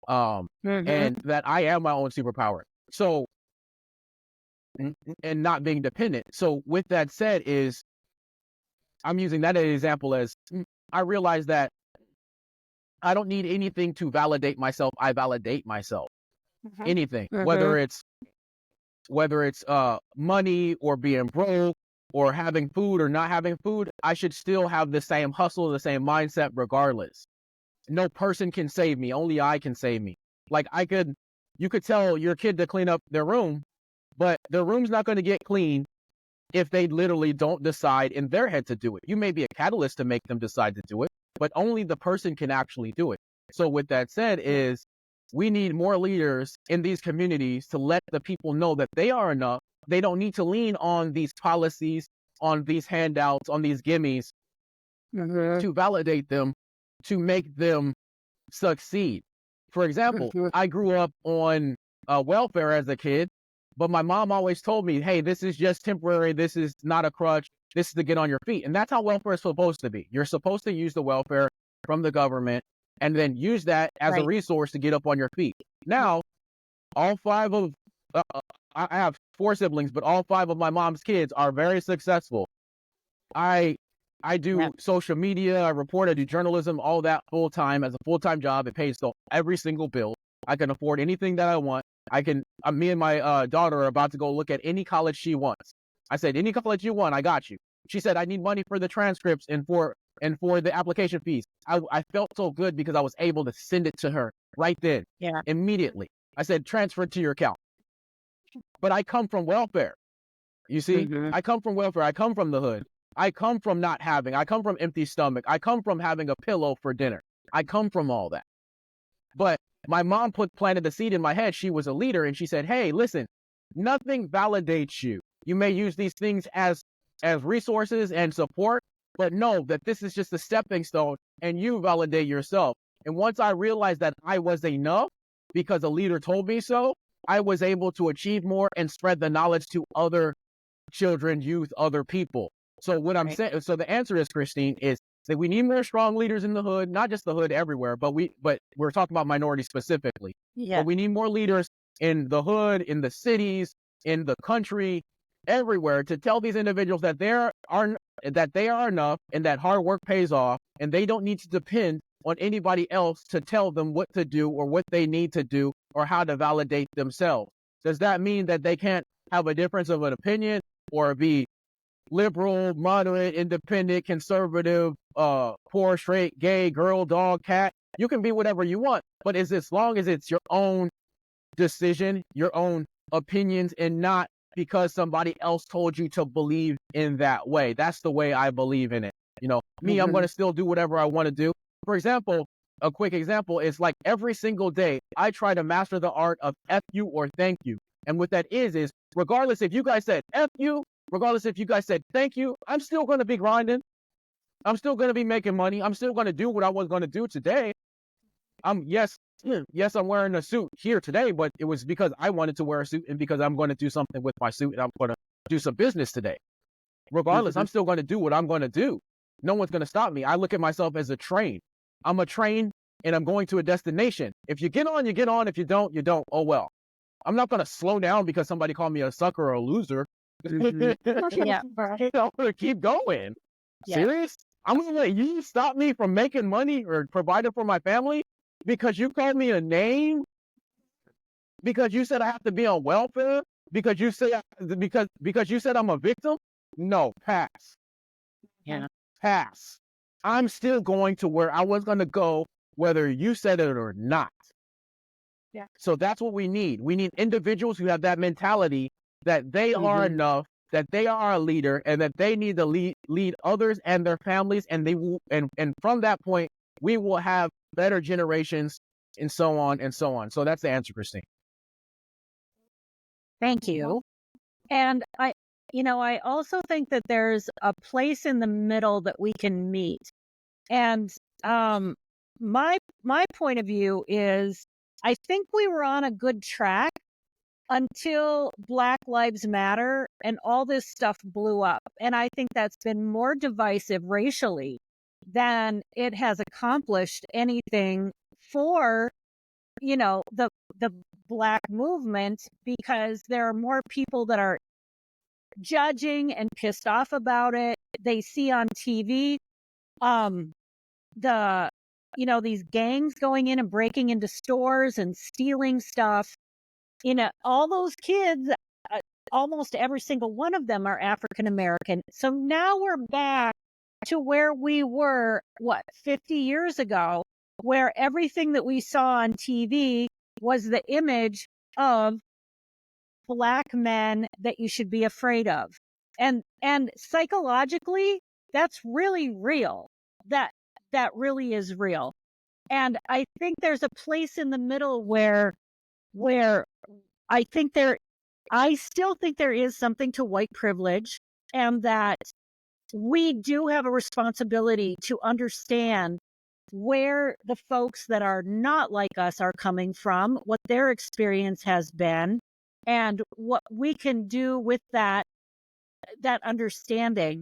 And that I am my own superpower. So, and not being dependent. So with that said I'm using that as an example as I realize that I don't need anything to validate myself. I validate myself. Anything, whether it's money or being broke or having food or not having food, I should still have the same hustle, the same mindset regardless. No person can save me. Only I can save me. Like you could tell your kid to clean up their room, but their room's not going to get clean if they literally don't decide in their head to do it. You may be a catalyst to make them decide to do it, but only the person can actually do it. So with that said is we need more leaders in these communities to let the people know that they are enough. They don't need to lean on these policies, on these handouts, on these gimmies to validate them, to make them succeed. For example, I grew up on welfare as a kid, but my mom always told me, hey, this is just temporary. This is not a crutch. This is to get on your feet. And that's how welfare is supposed to be. You're supposed to use the welfare from the government and then use that as a resource to get up on your feet. Now, all five of, I have 4 siblings, but all 5 of my mom's kids are very successful. I do social media, I report, I do journalism, all that full time as a full-time job. It pays every single bill. I can afford anything that I want. Me and my daughter are about to go look at any college she wants. I said, any college you want, I got you. She said, I need money for the transcripts and for the application fees. I felt so good because I was able to send it to her right then, immediately. I said, transfer it to your account. But I come from welfare. You see, I come from welfare. I come from the hood. I come from not having. I come from empty stomach. I come from having a pillow for dinner. I come from all that. But my mom planted the seed in my head. She was a leader, and she said, hey, listen, nothing validates you. You may use these things as resources and support, but know that this is just a stepping stone, and you validate yourself. And once I realized that I was enough because a leader told me so, I was able to achieve more and spread the knowledge to other children, youth, other people. So what I'm saying, so the answer is, Christine, is that we need more strong leaders in the hood, not just the hood, everywhere, but we're talking about minorities specifically. Yeah. But we need more leaders in the hood, in the cities, in the country, everywhere, to tell these individuals that they are enough and that hard work pays off, and they don't need to depend on anybody else to tell them what to do or what they need to do or how to validate themselves. Does that mean that they can't have a difference of an opinion or be liberal, moderate, independent, conservative, poor, straight, gay, girl, dog, cat? You can be whatever you want, but as long as it's your own decision, your own opinions, and not because somebody else told you to believe in that way. That's the way I believe in it. You know, me, I'm going to still do whatever I want to do. For example, a quick example is like every single day, I try to master the art of F you or thank you. And what that is regardless if you guys said F you, regardless if you guys said thank you, I'm still going to be grinding. I'm still going to be making money. I'm still going to do what I was going to do today. Yes, I'm wearing a suit here today, but it was because I wanted to wear a suit and because I'm going to do something with my suit and I'm going to do some business today. Regardless, I'm still going to do what I'm going to do. No one's going to stop me. I look at myself as a train. I'm a train and I'm going to a destination. If you get on, you get on. If you don't, you don't. Oh, well. I'm not going to slow down because somebody called me a sucker or a loser. I'm going to keep going. Yeah. Serious? I'm going to let you stop me from making money or providing for my family because you called me a name? Because you said I have to be on welfare? Because you say because you said I'm a victim? No, pass. Yeah. Pass. I'm still going to where I was going to go, whether you said it or not. Yeah. So that's what we need. We need individuals who have that mentality that they are enough, that they are a leader, and that they need to lead others and their families. And they will, and from that point, we will have better generations, and so on and so on. So that's the answer, Christine. Thank you. And I also think that there's a place in the middle that we can meet. And my point of view is, I think we were on a good track until Black Lives Matter and all this stuff blew up. And I think that's been more divisive racially than it has accomplished anything for, the Black movement, because there are more people that are judging and pissed off about it. They see on TV these gangs going in and breaking into stores and stealing stuff. All those kids, almost every single one of them are African American. So now we're back to where we were, 50 years ago, where everything that we saw on TV was the image of Black men that you should be afraid of. And psychologically, that's really real. That really is real. And I think there's a place in the middle where I still think there is something to white privilege, and that we do have a responsibility to understand where the folks that are not like us are coming from, what their experience has been, and what we can do with that understanding,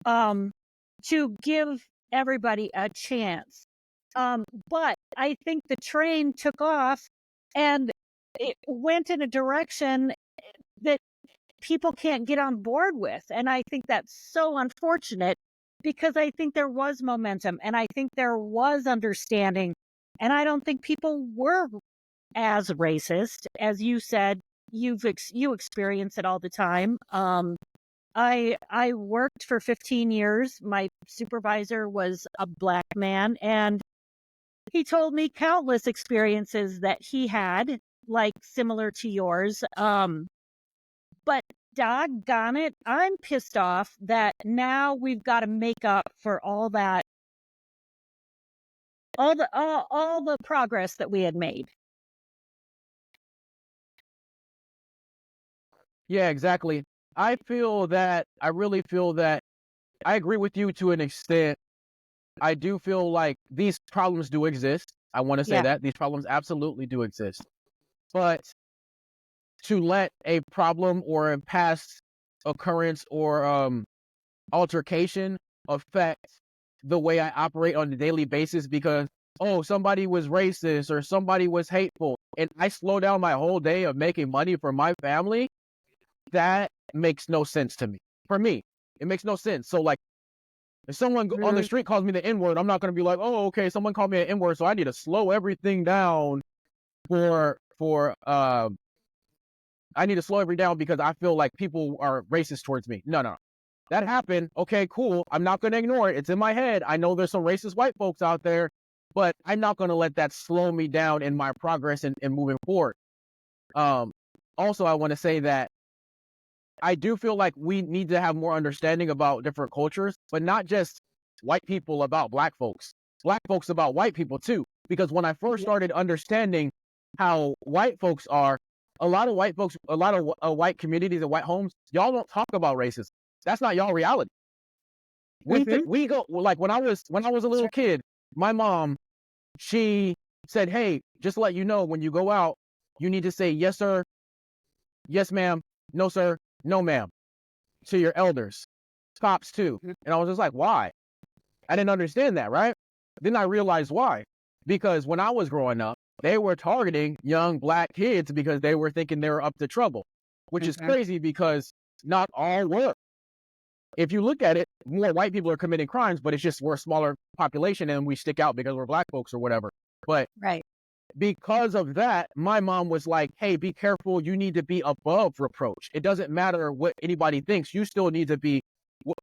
to give everybody a chance. But I think the train took off and it went in a direction that people can't get on board with. And I think that's so unfortunate, because I think there was momentum and I think there was understanding. And I don't think people were as racist as you said. You experience it all the time. I worked for 15 years. My supervisor was a Black man, and he told me countless experiences that he had, like similar to yours. But doggone it, I'm pissed off that now we've got to make up for all that, all the progress that we had made. Yeah, exactly. I really feel that I agree with you to an extent. I do feel like these problems do exist. I want to say Yeah. that these problems absolutely do exist. But to let a problem or a past occurrence or altercation affect the way I operate on a daily basis because, somebody was racist or somebody was hateful, and I slow down my whole day of making money for my family, that makes no sense to me. For me, it makes no sense. So, like, if someone on the street calls me the N-word, I'm not going to be like, oh, okay, someone called me an N-word, so I need to slow everything down I need to slow everything down because I feel like people are racist towards me. No. That happened. Okay, cool. I'm not going to ignore it. It's in my head. I know there's some racist white folks out there, but I'm not going to let that slow me down in my progress and moving forward. Also, I want to say that I do feel like we need to have more understanding about different cultures, but not just white people about Black folks about white people too. Because when I first started understanding how white folks are, a lot of white communities and white homes, y'all don't talk about racism. That's not y'all reality. We go, like, when I was a little kid, my mom, she said, hey, just to let you know, when you go out, you need to say yes, sir, yes, ma'am, no, sir, no, ma'am, to your elders, cops too. And I was just like, why? I didn't understand that, right? Then I realized why. Because when I was growing up, they were targeting young Black kids because they were thinking they were up to trouble, which is crazy because not all were. If you look at it, more white people are committing crimes, but it's just we're a smaller population and we stick out because we're Black folks or whatever. But Right. because of that, my mom was like, hey, be careful. You need to be above reproach. It doesn't matter what anybody thinks. You still need to be,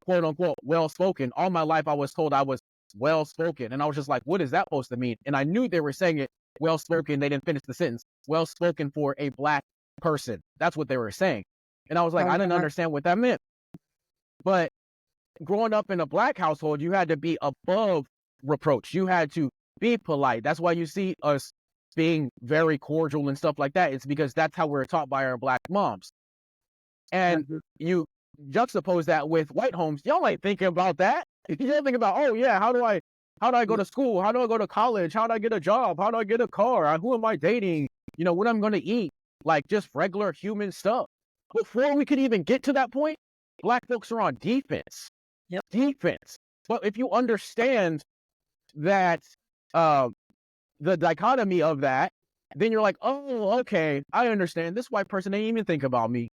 quote unquote, well-spoken. All my life, I was told I was well-spoken. And I was just like, what is that supposed to mean? And I knew they were saying it well-spoken. They didn't finish the sentence. Well-spoken for a Black person. That's what they were saying. And I was like, I didn't understand what that meant. But growing up in a Black household, you had to be above reproach. You had to be polite. That's why you see us being very cordial and stuff like that. It's because that's how we're taught by our Black moms. And you juxtapose that with white homes, y'all ain't thinking about that. You don't think about, oh yeah, how do I go to school? How do I go to college? How do I get a job? How do I get a car? Who am I dating? What I'm going to eat? Like, just regular human stuff. Before we could even get to that point, Black folks are on defense. Yep. Defense. But if you understand that, the dichotomy of that, then you're like, oh, okay, I understand. This white person didn't even think about me.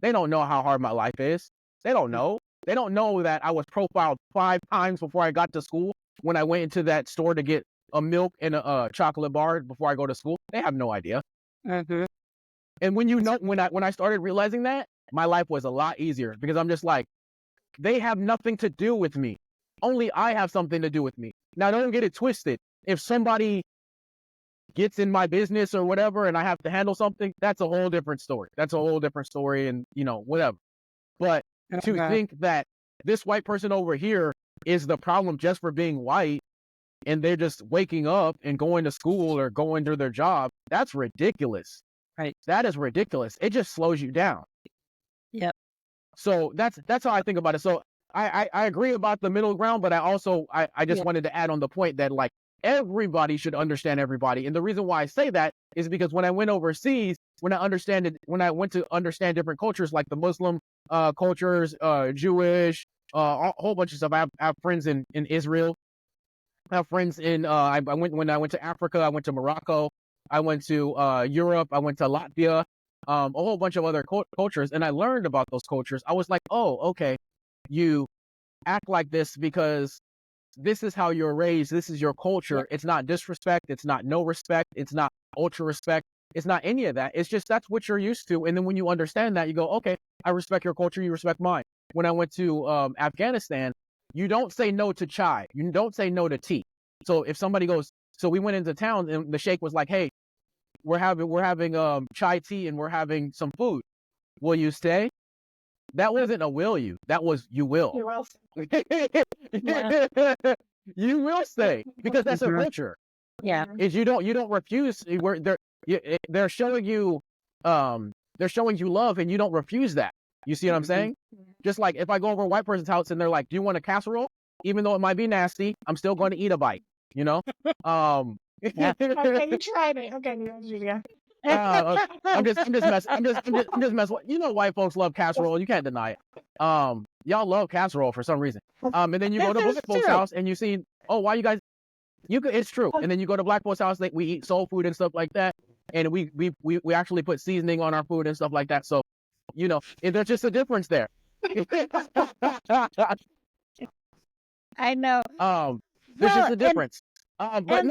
They don't know how hard my life is. They don't know. They don't know that I was profiled 5 times before I got to school when I went into that store to get a milk and a chocolate bar before I go to school. They have no idea. And when when I started realizing that, my life was a lot easier because I'm just like, they have nothing to do with me. Only I have something to do with me. Now, don't get it twisted. If somebody gets in my business or whatever and I have to handle something, that's a whole different story. That's a whole different story and, whatever. But to think that this white person over here is the problem just for being white and they're just waking up and going to school or going to their job, that's ridiculous. Right. That is ridiculous. It just slows you down. Yep. So that's how I think about it. So I agree about the middle ground, but I just wanted to add on the point that like everybody should understand everybody. And the reason why I say that is because when I went overseas, when I went to understand different cultures, like the Muslim cultures, Jewish, a whole bunch of stuff. I have friends in Israel. I have friends in when I went to Africa, I went to Morocco, I went to Europe, I went to Latvia, a whole bunch of other cultures, and I learned about those cultures. I was like, oh, okay, you act like this because this is how you're raised. This is your culture. Yeah. It's not disrespect. It's not no respect. It's not ultra respect. It's not any of that. It's just that's what you're used to. And then when you understand that, you go, okay, I respect your culture. You respect mine. When I went to Afghanistan, you don't say no to chai. You don't say no to tea. So if somebody goes, so we went into town and the sheikh was like, hey, we're having chai tea and we're having some food. Will you stay? That wasn't a will you. That was you will. You will. You will stay because that's a culture. Yeah. Is you don't refuse. They're showing you love and you don't refuse that. You see what I'm saying? Just like if I go over a white person's house and they're like, "Do you want a casserole?" Even though it might be nasty, I'm still going to eat a bite. You know. Okay, you tried it. Okay, yeah. I'm just messing. You know, white folks love casserole. You can't deny it. Y'all love casserole for some reason. And then you go to black folks' house and you see, oh, why you guys? It's true. And then you go to black folks' house, we eat soul food and stuff like that, and we actually put seasoning on our food and stuff like that. So, there's just a difference there. I know. There's just a difference. But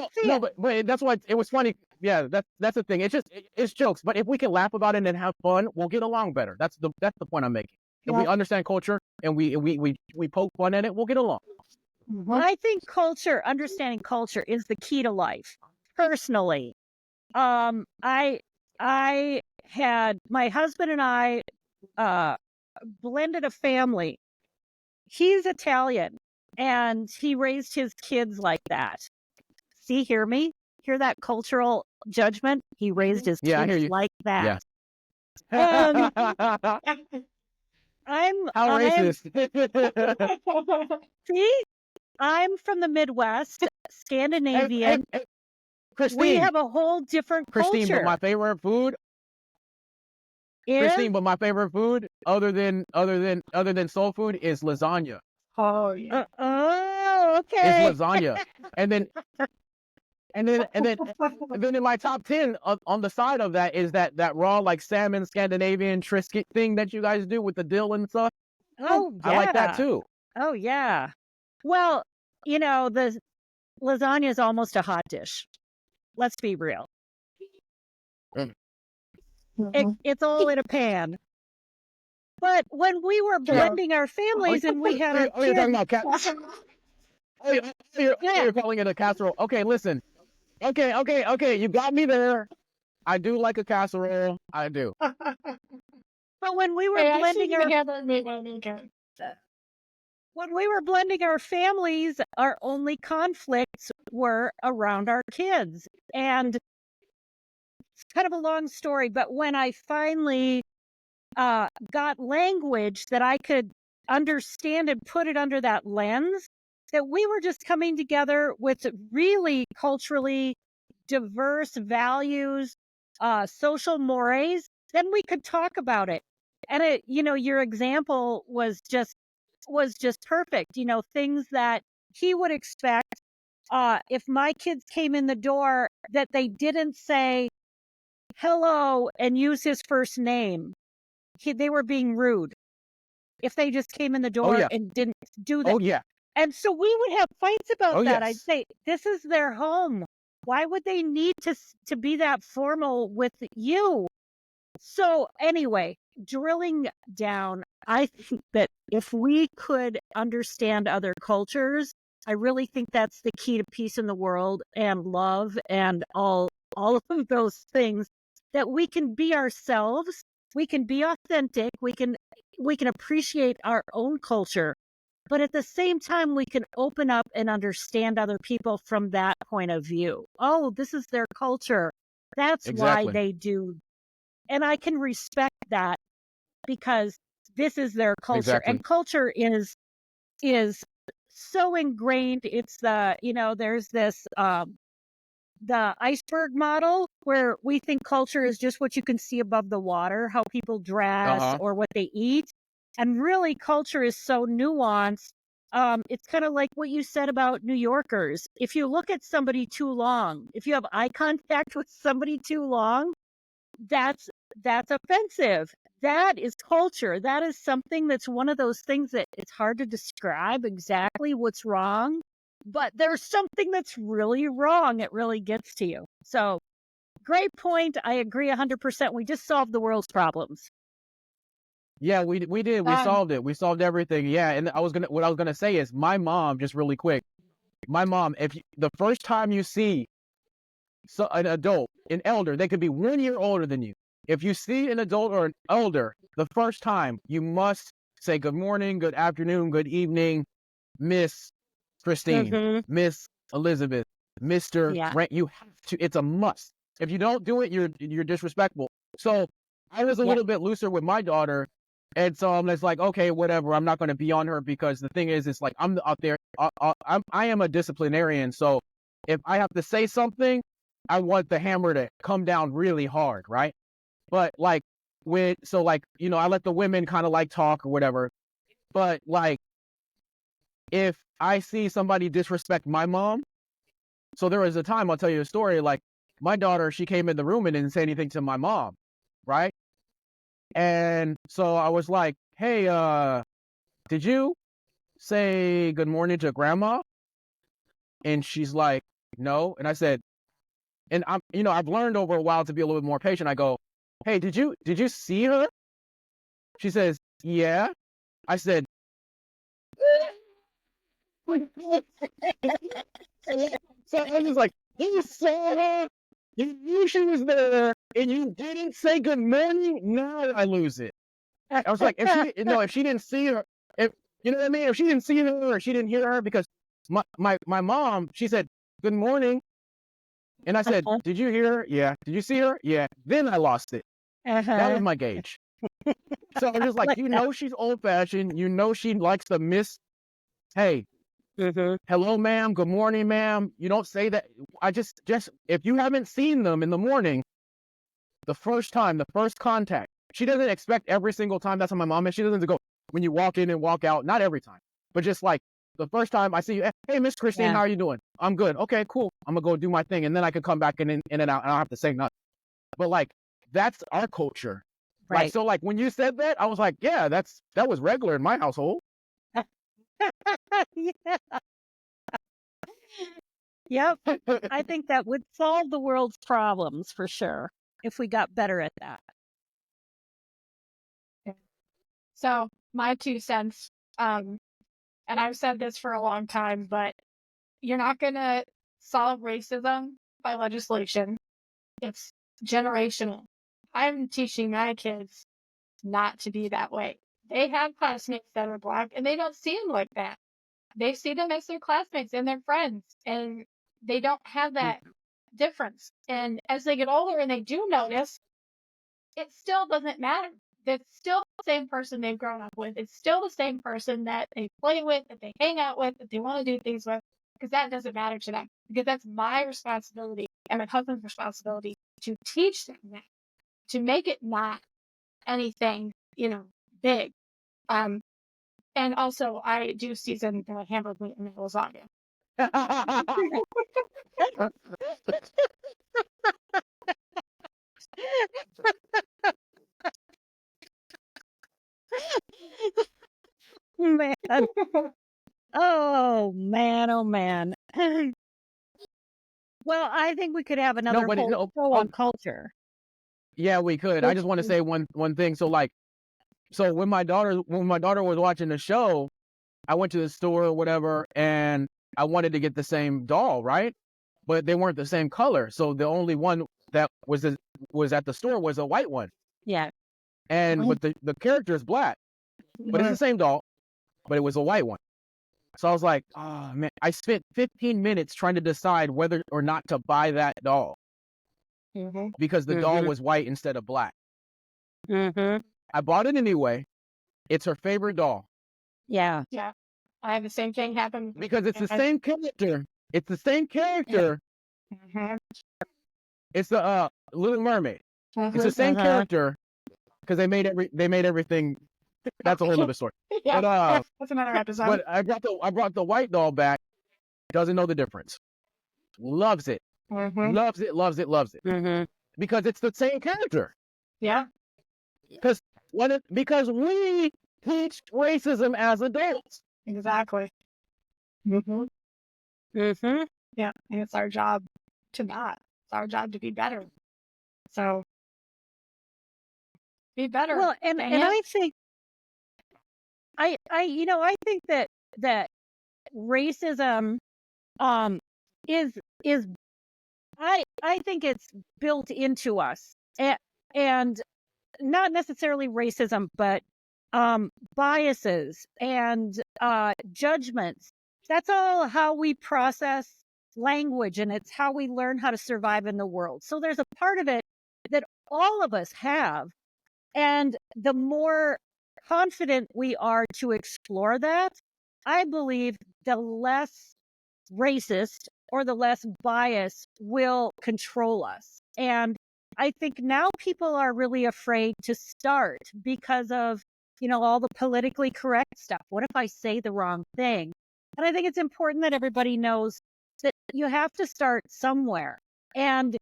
that's why it was funny. Yeah, that's the thing. It's jokes. But if we can laugh about it and have fun, we'll get along better. That's the point I'm making. If we understand culture and we poke fun at it, we'll get along. Well, I think understanding culture is the key to life. Personally, I had my husband and I blended a family. He's Italian and he raised his kids like that. See, hear me? Hear that cultural judgment? He raised his kids like that. Yeah. How racist. See, I'm from the Midwest, Scandinavian. Hey, Christine, we have a whole different culture. Christine, but my favorite food. Christine, but my favorite food, other than soul food, is lasagna. Oh yeah. Okay. It's lasagna, and then in my top 10 on the side of that is that raw like salmon Scandinavian Triscuit thing that you guys do with the dill and stuff. Oh, yeah. I like that too. Oh yeah. Well, the lasagna is almost a hot dish. Let's be real. It's all in a pan. But when we were blending our families and we had our you're talking about you're calling it a casserole. Okay, listen. Okay. You got me there. I do like a casserole. I do. But when we were blending our families, our only conflicts were around our kids. And it's kind of a long story, but when I finally got language that I could understand and put it under that lens, that we were just coming together with really culturally diverse values, social mores, then we could talk about it. And your example was just perfect. Things that he would expect if my kids came in the door, that they didn't say hello and use his first name. They were being rude if they just came in the door and didn't do that. Oh yeah. And so we would have fights about that. Yes. I'd say, this is their home. Why would they need to be that formal with you? So anyway, drilling down, I think that if we could understand other cultures, I really think that's the key to peace in the world and love and all of those things, that we can be ourselves, we can be authentic, we can appreciate our own culture, but at the same time we can open up and understand other people from that point of view. Oh, this is their culture. That's why Exactly. they do. And I can respect that because this is their culture. Exactly. And culture is so ingrained. It's there's this the iceberg model where we think culture is just what you can see above the water, how people dress Uh-huh. or what they eat. And really, culture is so nuanced. It's kind of like what you said about New Yorkers. If you look at somebody too long, if you have eye contact with somebody too long, that's offensive. That is culture. That is something that's one of those things that it's hard to describe exactly what's wrong, but there's something that's really wrong. It really gets to you. So, great point. I agree 100%. We just solved the world's problems. Yeah, we did. We solved it. We solved everything. Yeah, and what I was gonna say is my mom, just really quick. My mom, the first time you see an adult, an elder, they could be 1 year older than you. If you see an adult or an elder the first time, you must say good morning, good afternoon, good evening, Miss Christine, Mm-hmm. Miss Elizabeth, Mr. Yeah. Rank. You have to. It's a must. If you don't do it, you're disrespectful. So I was a Yeah. little bit looser with my daughter, and so I'm just like, okay, whatever. I'm not going to be on her because the thing is, it's like I'm out there. I am a disciplinarian, so if I have to say something, I want the hammer to come down really hard, right? But like I let the women kind of like talk or whatever. But like if I see somebody disrespect my mom, so there was a time, I'll tell you a story, like my daughter, she came in the room and didn't say anything to my mom, right? And so I was like, hey, did you say good morning to grandma? And she's like, no. And I said, and I've learned over a while to be a little bit more patient. I go, hey, did you see her? She says, yeah. I said, so I was just like, you saw her, you knew she was there, and you didn't say good morning. Now I lose it. I was like, if she didn't see her, if you know what I mean, if she didn't see her or she didn't hear her, because my mom, she said good morning, and I said, did you hear her? Yeah. Did you see her? Yeah. Then I lost it. That was my gauge. So I'm just like, she's old fashioned. She likes to miss. Hey, hello, ma'am. Good morning, ma'am. You don't say that. I just if you haven't seen them in the morning, the first contact, she doesn't expect every single time. That's how my mom is. She doesn't go when you walk in and walk out. Not every time, but just like the first time I see you. Hey, Miss Christine, how are you doing? I'm good. Okay, cool. I'm gonna go do my thing, and then I can come back in and out. I don't have to say nothing. But like that's our culture. Right. Like so, like when you said that, I was like, yeah, that was regular in my household. Yeah. Yep. I think that would solve the world's problems for sure if we got better at that. So my 2 cents, and I've said this for a long time, but you're not gonna solve racism by legislation. It's generational. I'm teaching my kids not to be that way. They have classmates that are Black, and they don't see them like that. They see them as their classmates and their friends, and they don't have that difference. And as they get older and they do notice, it still doesn't matter. It's still the same person they've grown up with. It's still the same person that they play with, that they hang out with, that they want to do things with, because that doesn't matter to them. Because that's my responsibility and my husband's responsibility to teach them that, to make it not anything, big. And also I do season hamburger meat in lasagna. Man. Oh, man. Oh, man. Well, I think we could have another whole show on culture. Yeah, we could. I just want to say one thing. So like So when my daughter was watching the show, I went to the store or whatever, and I wanted to get the same doll, right? But they weren't the same color. So the only one that was at the store was a white one. Yeah. And but the character is black, but it's the same doll, but it was a white one. So I was like, oh man, I spent 15 minutes trying to decide whether or not to buy that doll because the doll was white instead of black. I bought it anyway. It's her favorite doll Yeah. Yeah. I have the same thing happen. because it's the same character. It's the same character. It's the Little Mermaid. It's the same character because they made everything. That's a whole other story. Yeah, But that's another episode. but I brought the white doll back. Doesn't know the difference. Loves it. Loves it. Loves it. Loves it. Because it's the same character. Yeah. Because we teach racism as adults. Exactly. Yeah, and it's our job to not. It's our job to be better. So be better. Well, and I think I think that racism is I think it's built into us, and not necessarily racism, but biases and judgments. That's all how we process language, and it's how we learn how to survive in the world. So there's a part of it that all of us have, and the more confident we are to explore that, I believe the less racist or the less bias will control us. And I think now people are really afraid to start because of, all the politically correct stuff. What if I say the wrong thing? And I think it's important that everybody knows that you have to start somewhere. And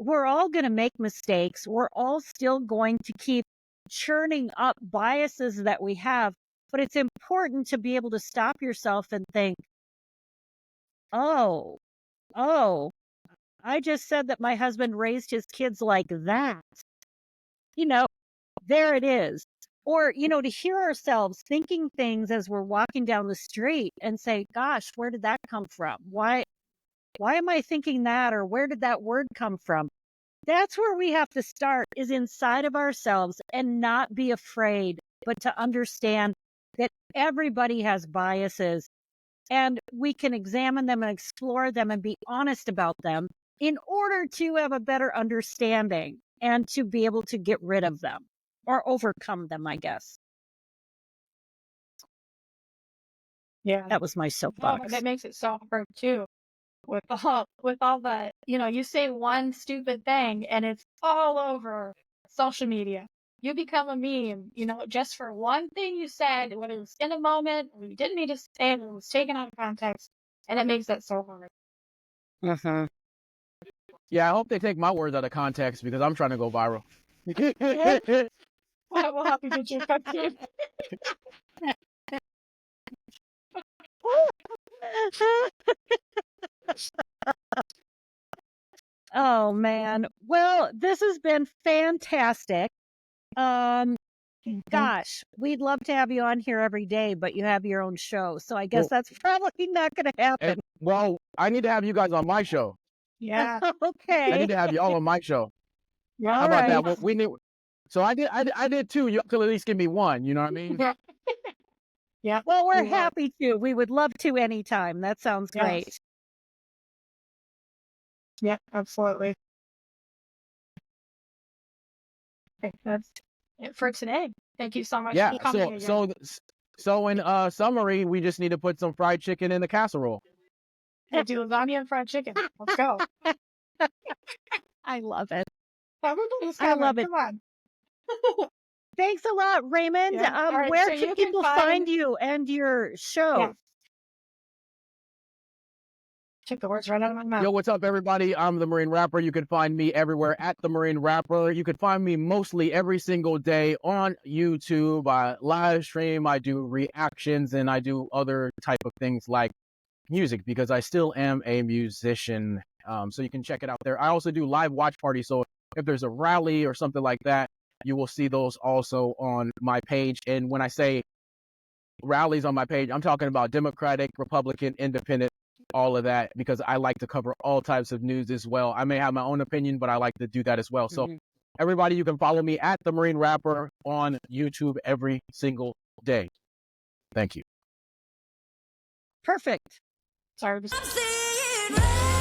we're all going to make mistakes. We're all still going to keep churning up biases that we have. But it's important to be able to stop yourself and think, oh, I just said that my husband raised his kids like that. There it is. Or, to hear ourselves thinking things as we're walking down the street and say, gosh, where did that come from? Why am I thinking that? Or where did that word come from? That's where we have to start, is inside of ourselves, and not be afraid, but to understand that everybody has biases, and we can examine them and explore them and be honest about them in order to have a better understanding and to be able to get rid of them or overcome them, I guess. Yeah. That was my Oh, soapbox. that makes it so hard too. With all the, you say one stupid thing and it's all over social media. You become a meme, just for one thing you said, whether it was in a moment or you didn't need to say it, or it was taken out of context, and it makes that so hard. Yeah, I hope they take my words out of context because I'm trying to go viral. We'll help you get your cut too. Oh man. Well, this has been fantastic. Gosh, we'd love to have you on here every day, but you have your own show. So I guess Well- that's probably not going to happen. Well, I need to have you guys on my show. Yeah. Okay. I need to have you all on my show. Yeah. How All about that? right. Well, we need. So I did two. You have to at least give me one. You know what I mean? Yeah. Well, we're You will. happy to. We would love to anytime. That sounds Yes. great. Yeah, absolutely. Okay, that's it for today. Thank you so much Yeah. for coming again. So in summary, we just need to put some fried chicken in the casserole. We'll do lasagna and fried chicken. Let's go. I love it. Everybody's I coming. love it. Come on. Thank a lot, Raymond. Yeah. All right, Where so can you can people find- find you and your show? Yeah. Took the words right out of my mouth. Yo, what's up, everybody? I'm the Marine Rapper. You can find me everywhere at the Marine Rapper. You can find me mostly every single day on YouTube. I live stream, I do reactions, and I do other type of things like music because I still am a musician. So you can check it out there. I also do live watch parties. So if there's a rally or something like that, you will see those also on my page. And when I say rallies on my page, I'm talking about Democratic, Republican, Independent, all of that, because I like to cover all types of news as well. I may have my own opinion, but I like to do that as well. So everybody, you can follow me at The Marine Rapper on YouTube every single day. Thank you. Perfect. Sorry. I'm seeing red.